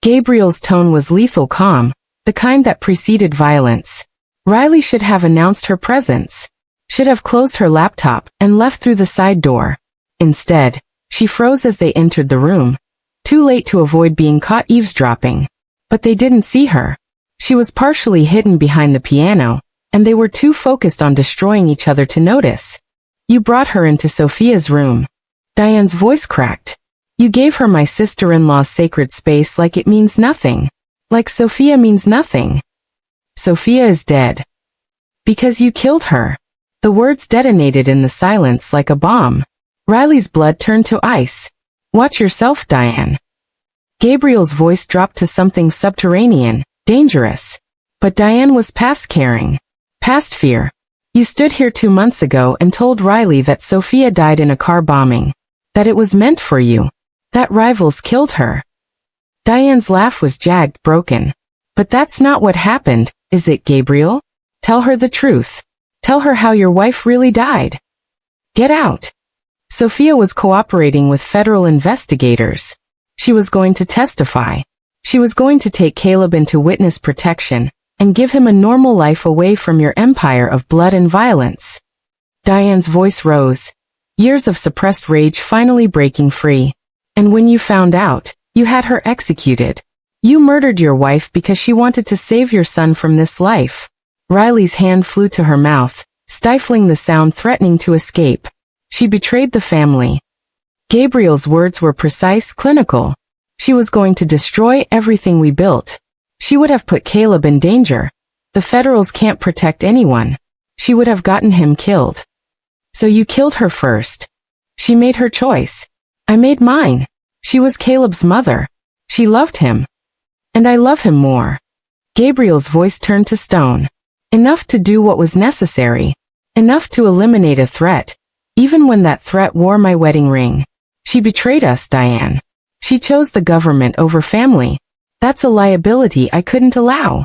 Gabriel's tone was lethal calm, the kind that preceded violence. Riley should have announced her presence. Should have closed her laptop and left through the side door. Instead, she froze as they entered the room. Too late to avoid being caught eavesdropping. But they didn't see her. She was partially hidden behind the piano, and they were too focused on destroying each other to notice. You brought her into Sophia's room. Diane's voice cracked. You gave her my sister-in-law's sacred space like it means nothing. Like Sophia means nothing. Sophia is dead. Because you killed her. The words detonated in the silence like a bomb. Riley's blood turned to ice. Watch yourself, Diane. Gabriel's voice dropped to something subterranean, dangerous. But Diane was past caring. Past fear. You stood here 2 months ago and told Riley that Sophia died in a car bombing. That it was meant for you. That rivals killed her. Diane's laugh was jagged, broken. But that's not what happened, is it, Gabriel? Tell her the truth. Tell her how your wife really died. Get out. Sophia was cooperating with federal investigators. She was going to testify. She was going to take Caleb into witness protection and give him a normal life away from your empire of blood and violence. Diane's voice rose, years of suppressed rage finally breaking free. And when you found out, you had her executed. You murdered your wife because she wanted to save your son from this life. Riley's hand flew to her mouth, stifling the sound threatening to escape. She betrayed the family. Gabriel's words were precise, clinical. She was going to destroy everything we built. She would have put Caleb in danger. The Federals can't protect anyone. She would have gotten him killed. So you killed her first. She made her choice. I made mine. She was Caleb's mother. She loved him. And I love him more. Gabriel's voice turned to stone. Enough to do what was necessary. Enough to eliminate a threat. Even when that threat wore my wedding ring. She betrayed us, Diane. She chose the government over family. That's a liability I couldn't allow.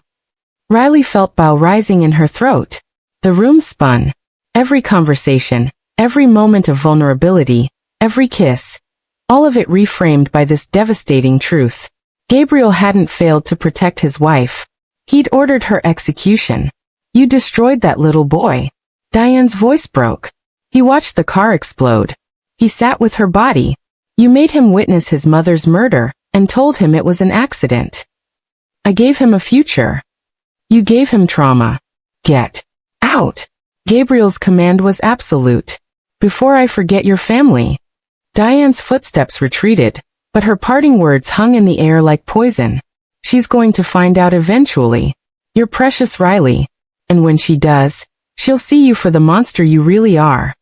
Riley felt bow rising in her throat. The room spun. Every conversation, every moment of vulnerability, every kiss, all of it reframed by this devastating truth. Gabriel hadn't failed to protect his wife. He'd ordered her execution. You destroyed that little boy. Diane's voice broke. He watched the car explode. He sat with her body. You made him witness his mother's murder, and told him it was an accident. I gave him a future. You gave him trauma. Get out. Gabriel's command was absolute. Before I forget your family. Diane's footsteps retreated, but her parting words hung in the air like poison. She's going to find out eventually. You're precious, Riley. And when she does, she'll see you for the monster you really are.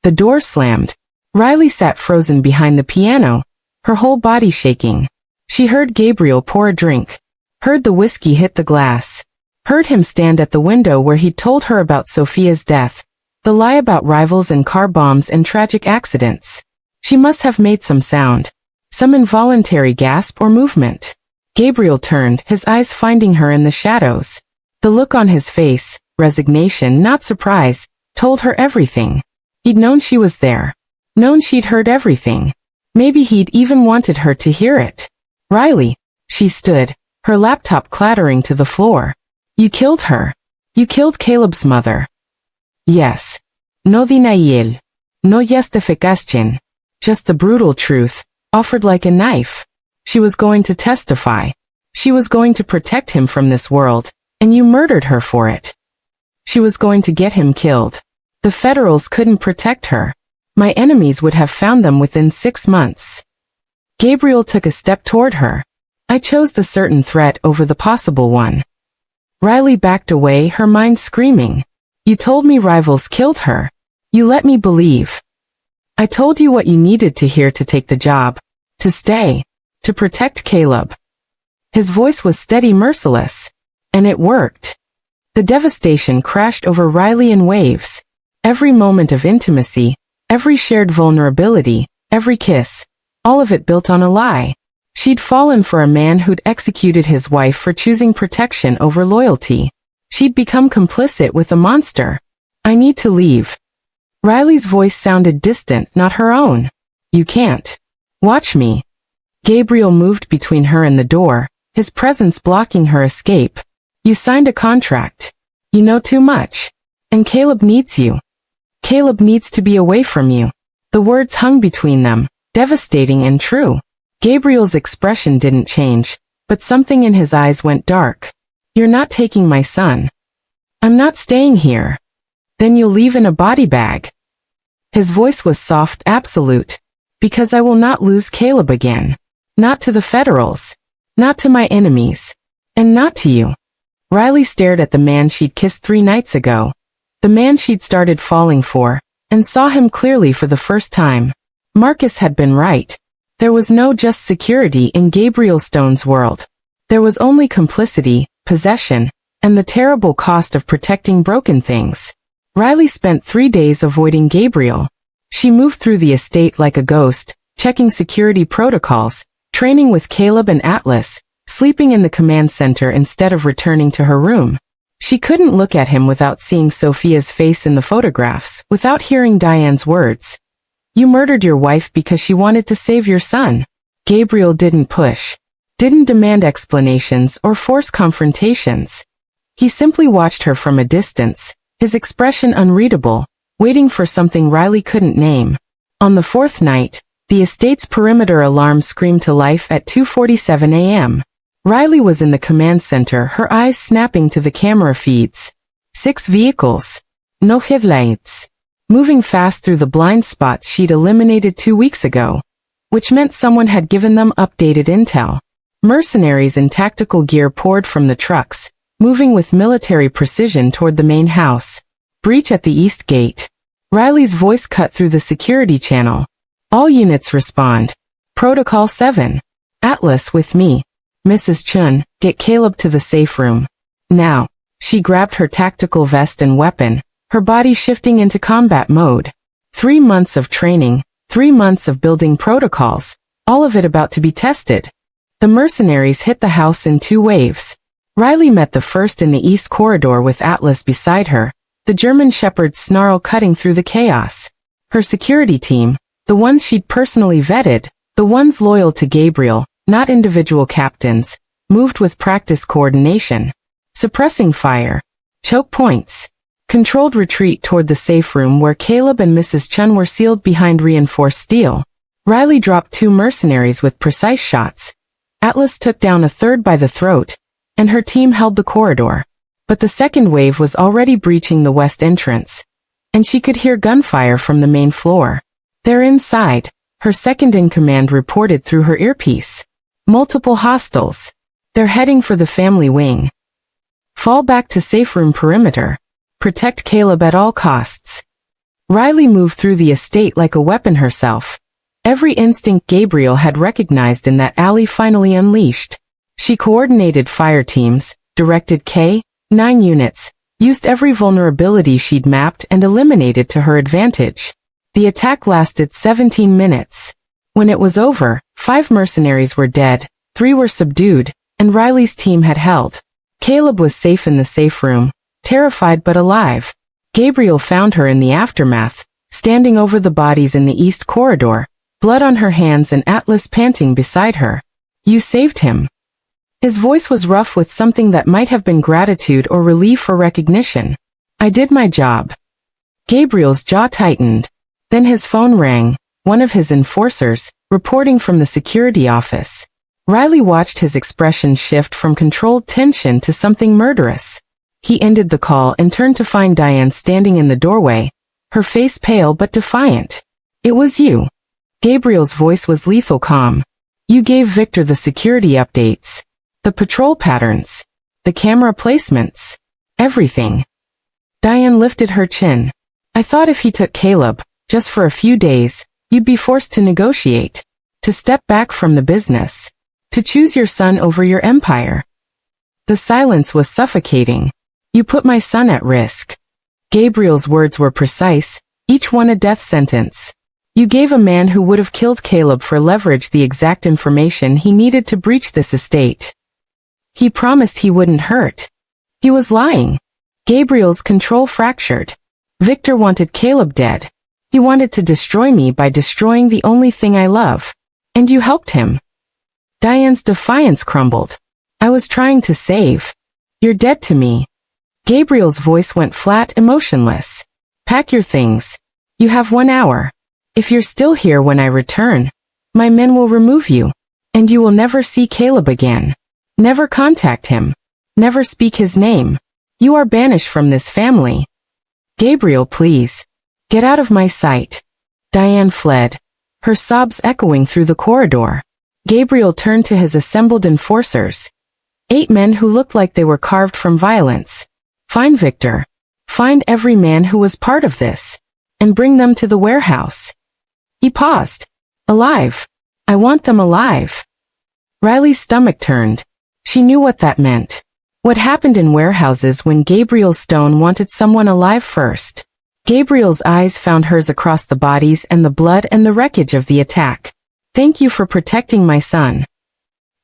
The door slammed. Riley sat frozen behind the piano, her whole body shaking. She heard Gabriel pour a drink. Heard the whiskey hit the glass. Heard him stand at the window where he'd told her about Sophia's death. The lie about rivals and car bombs and tragic accidents. She must have made some sound. Some involuntary gasp or movement. Gabriel turned, his eyes finding her in the shadows. The look on his face, resignation, not surprise, told her everything. He'd known she was there. Known she'd heard everything. Maybe he'd even wanted her to hear it. Riley. She stood, her laptop clattering to the floor. You killed her. You killed Caleb's mother. Yes. No denial. No justification. Just the brutal truth, offered like a knife. She was going to testify. She was going to protect him from this world, and you murdered her for it. She was going to get him killed. The Federals couldn't protect her. My enemies would have found them within 6 months. Gabriel took a step toward her. I chose the certain threat over the possible one. Riley backed away, her mind screaming. You told me rivals killed her. You let me believe. I told you what you needed to hear to take the job. To stay. To protect Caleb. His voice was steady, merciless. And it worked. The devastation crashed over Riley in waves. Every moment of intimacy, every shared vulnerability, every kiss, all of it built on a lie. She'd fallen for a man who'd executed his wife for choosing protection over loyalty. She'd become complicit with a monster. I need to leave. Riley's voice sounded distant, not her own. You can't. Watch me. Gabriel moved between her and the door, his presence blocking her escape. You signed a contract. You know too much. And Caleb needs you. Caleb needs to be away from you. The words hung between them, devastating and true. Gabriel's expression didn't change, but something in his eyes went dark. You're not taking my son. I'm not staying here. Then you'll leave in a body bag. His voice was soft, absolute. Because I will not lose Caleb again. Not to the Federals. Not to my enemies. And not to you. Riley stared at the man she'd kissed 3 nights ago. The man she'd started falling for, and saw him clearly for the first time. Marcus had been right. There was no just security in Gabriel Stone's world. There was only complicity, possession, and the terrible cost of protecting broken things. Riley spent 3 days avoiding Gabriel. She moved through the estate like a ghost, checking security protocols, training with Caleb and Atlas, sleeping in the command center instead of returning to her room. She couldn't look at him without seeing Sophia's face in the photographs, without hearing Diane's words. You murdered your wife because she wanted to save your son. Gabriel didn't push, didn't demand explanations or force confrontations. He simply watched her from a distance, his expression unreadable, waiting for something Riley couldn't name. On the 4th night, the estate's perimeter alarm screamed to life at 2:47 a.m. Riley was in the command center, her eyes snapping to the camera feeds. 6 vehicles. No headlights. Moving fast through the blind spots she'd eliminated 2 weeks ago. Which meant someone had given them updated intel. Mercenaries in tactical gear poured from the trucks, moving with military precision toward the main house. Breach at the east gate. Riley's voice cut through the security channel. All units respond. Protocol 7. Atlas with me. Mrs. Chun, get Caleb to the safe room. Now. She grabbed her tactical vest and weapon, her body shifting into combat mode. 3 months of training, 3 months of building protocols, all of it about to be tested. The mercenaries hit the house in 2 waves. Riley met the first in the east corridor with Atlas beside her, the German Shepherd's snarl cutting through the chaos. Her security team, the ones she'd personally vetted, the ones loyal to Gabriel, not individual captains, moved with practice coordination. Suppressing fire. Choke points. Controlled retreat toward the safe room where Caleb and Mrs. Chun were sealed behind reinforced steel. Riley dropped 2 mercenaries with precise shots. Atlas took down a third by the throat, and her team held the corridor. But the second wave was already breaching the west entrance, and she could hear gunfire from the main floor. They're inside, her second-in-command reported through her earpiece. Multiple hostiles. They're heading for the family wing. Fall back to safe room perimeter. Protect Caleb at all costs. Riley moved through the estate like a weapon herself. Every instinct Gabriel had recognized in that alley finally unleashed. She coordinated fire teams, directed K-9 units, used every vulnerability she'd mapped and eliminated to her advantage. The attack lasted 17 minutes. When it was over, 5 mercenaries were dead, 3 were subdued, and Riley's team had held. Caleb was safe in the safe room, terrified but alive. Gabriel found her in the aftermath, standing over the bodies in the east corridor, blood on her hands and Atlas panting beside her. You saved him. His voice was rough with something that might have been gratitude or relief or recognition. I did my job. Gabriel's jaw tightened. Then his phone rang, one of his enforcers, reporting from the security office. Riley watched his expression shift from controlled tension to something murderous. He ended the call and turned to find Diane standing in the doorway, her face pale but defiant. It was you. Gabriel's voice was lethal calm. You gave Victor the security updates, the patrol patterns, the camera placements, everything. Diane lifted her chin. I thought if he took Caleb, just for a few days, you'd be forced to negotiate, to step back from the business, to choose your son over your empire. The silence was suffocating. You put my son at risk. Gabriel's words were precise, each one a death sentence. You gave a man who would have killed Caleb for leverage the exact information he needed to breach this estate. He promised he wouldn't hurt. He was lying. Gabriel's control fractured. Victor wanted Caleb dead. He wanted to destroy me by destroying the only thing I love. And you helped him. Diane's defiance crumbled. I was trying to save. You're dead to me. Gabriel's voice went flat, emotionless. Pack your things. You have 1 hour. If you're still here when I return, my men will remove you, and you will never see Caleb again. Never contact him. Never speak his name. You are banished from this family. Gabriel, please. Get out of my sight. Diane fled, her sobs echoing through the corridor. Gabriel turned to his assembled enforcers. 8 men who looked like they were carved from violence. Find Victor. Find every man who was part of this, and bring them to the warehouse. He paused. Alive. I want them alive. Riley's stomach turned. She knew what that meant. What happened in warehouses when Gabriel Stone wanted someone alive first. Gabriel's eyes found hers across the bodies and the blood and the wreckage of the attack. Thank you for protecting my son.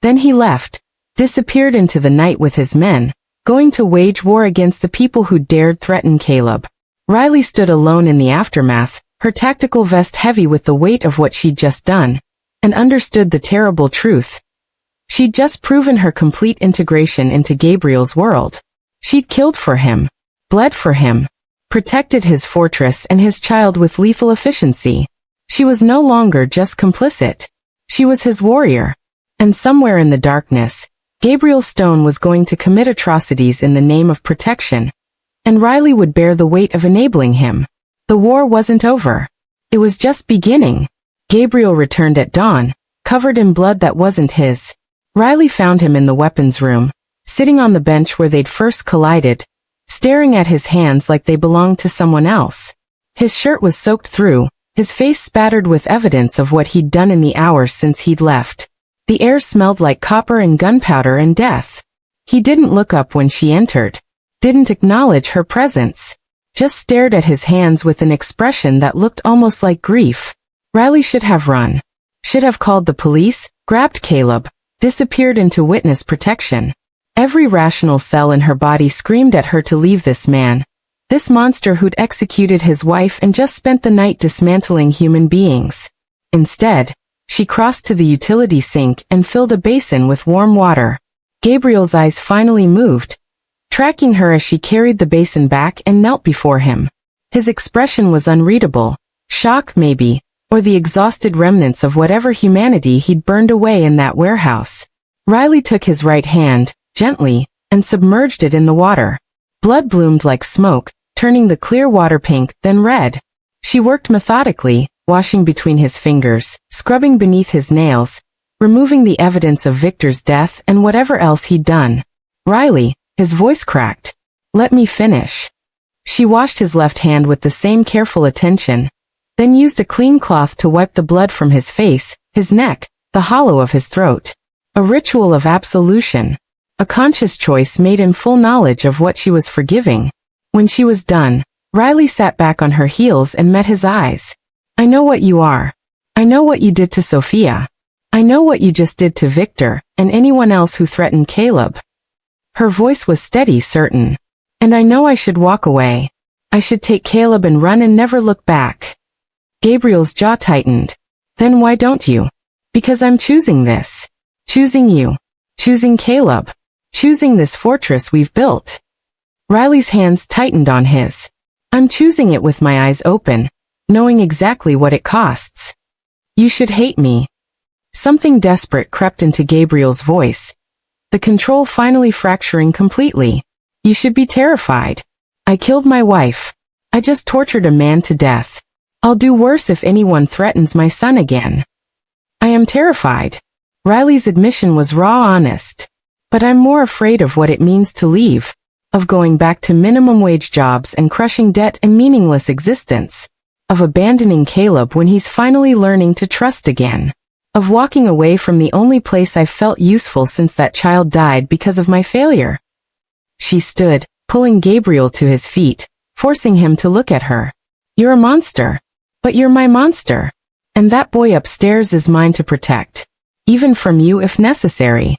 Then he left, disappeared into the night with his men, going to wage war against the people who dared threaten Caleb. Riley stood alone in the aftermath, her tactical vest heavy with the weight of what she'd just done, and understood the terrible truth. She'd just proven her complete integration into Gabriel's world. She'd killed for him, bled for him, protected his fortress and his child with lethal efficiency. She was no longer just complicit. She was his warrior. And somewhere in the darkness, Gabriel Stone was going to commit atrocities in the name of protection. And Riley would bear the weight of enabling him. The war wasn't over. It was just beginning. Gabriel returned at dawn, covered in blood that wasn't his. Riley found him in the weapons room, sitting on the bench where they'd first collided, staring at his hands like they belonged to someone else. His shirt was soaked through, his face spattered with evidence of what he'd done in the hours since he'd left. The air smelled like copper and gunpowder and death. He didn't look up when she entered, didn't acknowledge her presence, just stared at his hands with an expression that looked almost like grief. Riley should have run, should have called the police, grabbed Caleb, disappeared into witness protection. Every rational cell in her body screamed at her to leave this man, this monster who'd executed his wife and just spent the night dismantling human beings. Instead, she crossed to the utility sink and filled a basin with warm water. Gabriel's eyes finally moved, tracking her as she carried the basin back and knelt before him. His expression was unreadable, shock maybe, or the exhausted remnants of whatever humanity he'd burned away in that warehouse. Riley took his right hand, gently, and submerged it in the water. Blood bloomed like smoke, turning the clear water pink, then red. She worked methodically, washing between his fingers, scrubbing beneath his nails, removing the evidence of Victor's death and whatever else he'd done. Riley, his voice cracked. Let me finish. She washed his left hand with the same careful attention, then used a clean cloth to wipe the blood from his face, his neck, the hollow of his throat. A ritual of absolution. A conscious choice made in full knowledge of what she was forgiving. When she was done, Riley sat back on her heels and met his eyes. I know what you are. I know what you did to Sophia. I know what you just did to Victor and anyone else who threatened Caleb. Her voice was steady, certain. And I know I should walk away. I should take Caleb and run and never look back. Gabriel's jaw tightened. Then why don't you? Because I'm choosing this. Choosing you. Choosing Caleb. Choosing this fortress we've built. Riley's hands tightened on his. I'm choosing it with my eyes open, knowing exactly what it costs. You should hate me. Something desperate crept into Gabriel's voice. The control finally fracturing completely. You should be terrified. I killed my wife. I just tortured a man to death. I'll do worse if anyone threatens my son again. I am terrified. Riley's admission was raw honest. But I'm more afraid of what it means to leave. Of going back to minimum wage jobs and crushing debt and meaningless existence. Of abandoning Caleb when he's finally learning to trust again. Of walking away from the only place I've felt useful since that child died because of my failure. She stood, pulling Gabriel to his feet, forcing him to look at her. You're a monster. But you're my monster. And that boy upstairs is mine to protect. Even from you if necessary.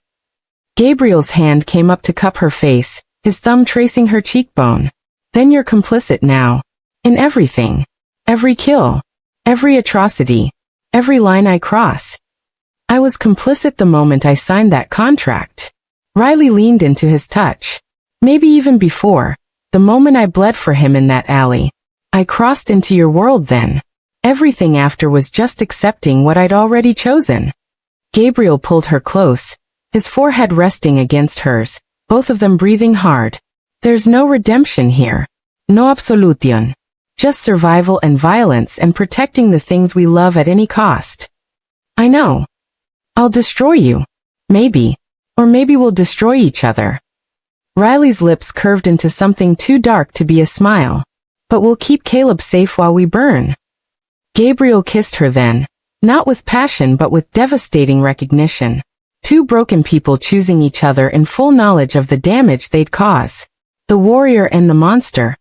Gabriel's hand came up to cup her face, his thumb tracing her cheekbone. Then you're complicit now. In everything. Every kill. Every atrocity. Every line I cross. I was complicit the moment I signed that contract. Riley leaned into his touch. Maybe even before. The moment I bled for him in that alley. I crossed into your world then. Everything after was just accepting what I'd already chosen. Gabriel pulled her close, his forehead resting against hers, both of them breathing hard. There's no redemption here. No absolution. Just survival and violence and protecting the things we love at any cost. I know. I'll destroy you. Maybe. Or maybe we'll destroy each other. Riley's lips curved into something too dark to be a smile. But we'll keep Caleb safe while we burn. Gabriel kissed her then, not with passion but with devastating recognition. Two broken people choosing each other in full knowledge of the damage they'd cause. The warrior and the monster,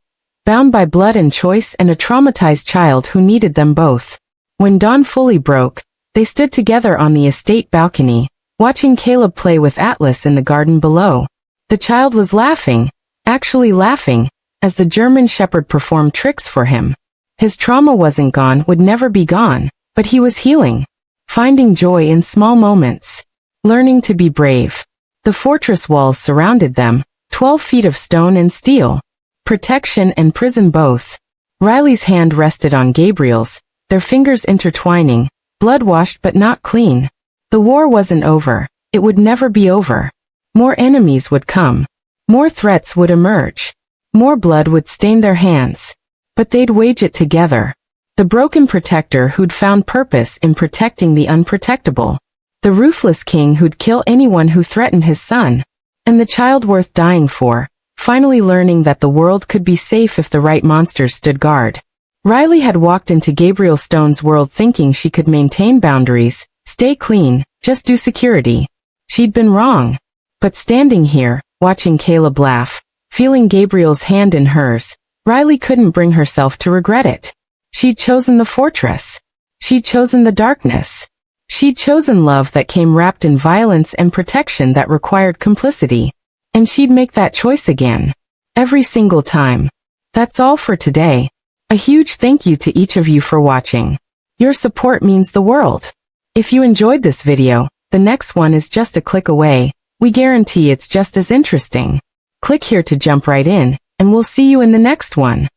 bound by blood and choice and a traumatized child who needed them both. When dawn fully broke, they stood together on the estate balcony, watching Caleb play with Atlas in the garden below. The child was laughing, actually laughing, as the German shepherd performed tricks for him. His trauma wasn't gone, would never be gone, but he was healing, finding joy in small moments, learning to be brave. The fortress walls surrounded them, 12 feet of stone and steel, protection and prison both. Riley's hand rested on Gabriel's, their fingers intertwining, blood-washed but not clean. The war wasn't over, it would never be over. More enemies would come, more threats would emerge, more blood would stain their hands. But they'd wage it together. The broken protector who'd found purpose in protecting the unprotectable. The ruthless king who'd kill anyone who threatened his son. And the child worth dying for, finally learning that the world could be safe if the right monsters stood guard. Riley had walked into Gabriel Stone's world thinking she could maintain boundaries, stay clean, just do security. She'd been wrong. But standing here, watching Caleb laugh, feeling Gabriel's hand in hers, Riley couldn't bring herself to regret it. She'd chosen the fortress. She'd chosen the darkness. She'd chosen love that came wrapped in violence and protection that required complicity. And she'd make that choice again. Every single time. That's all for today. A huge thank you to each of you for watching. Your support means the world. If you enjoyed this video, the next one is just a click away. We guarantee it's just as interesting. Click here to jump right in, and we'll see you in the next one.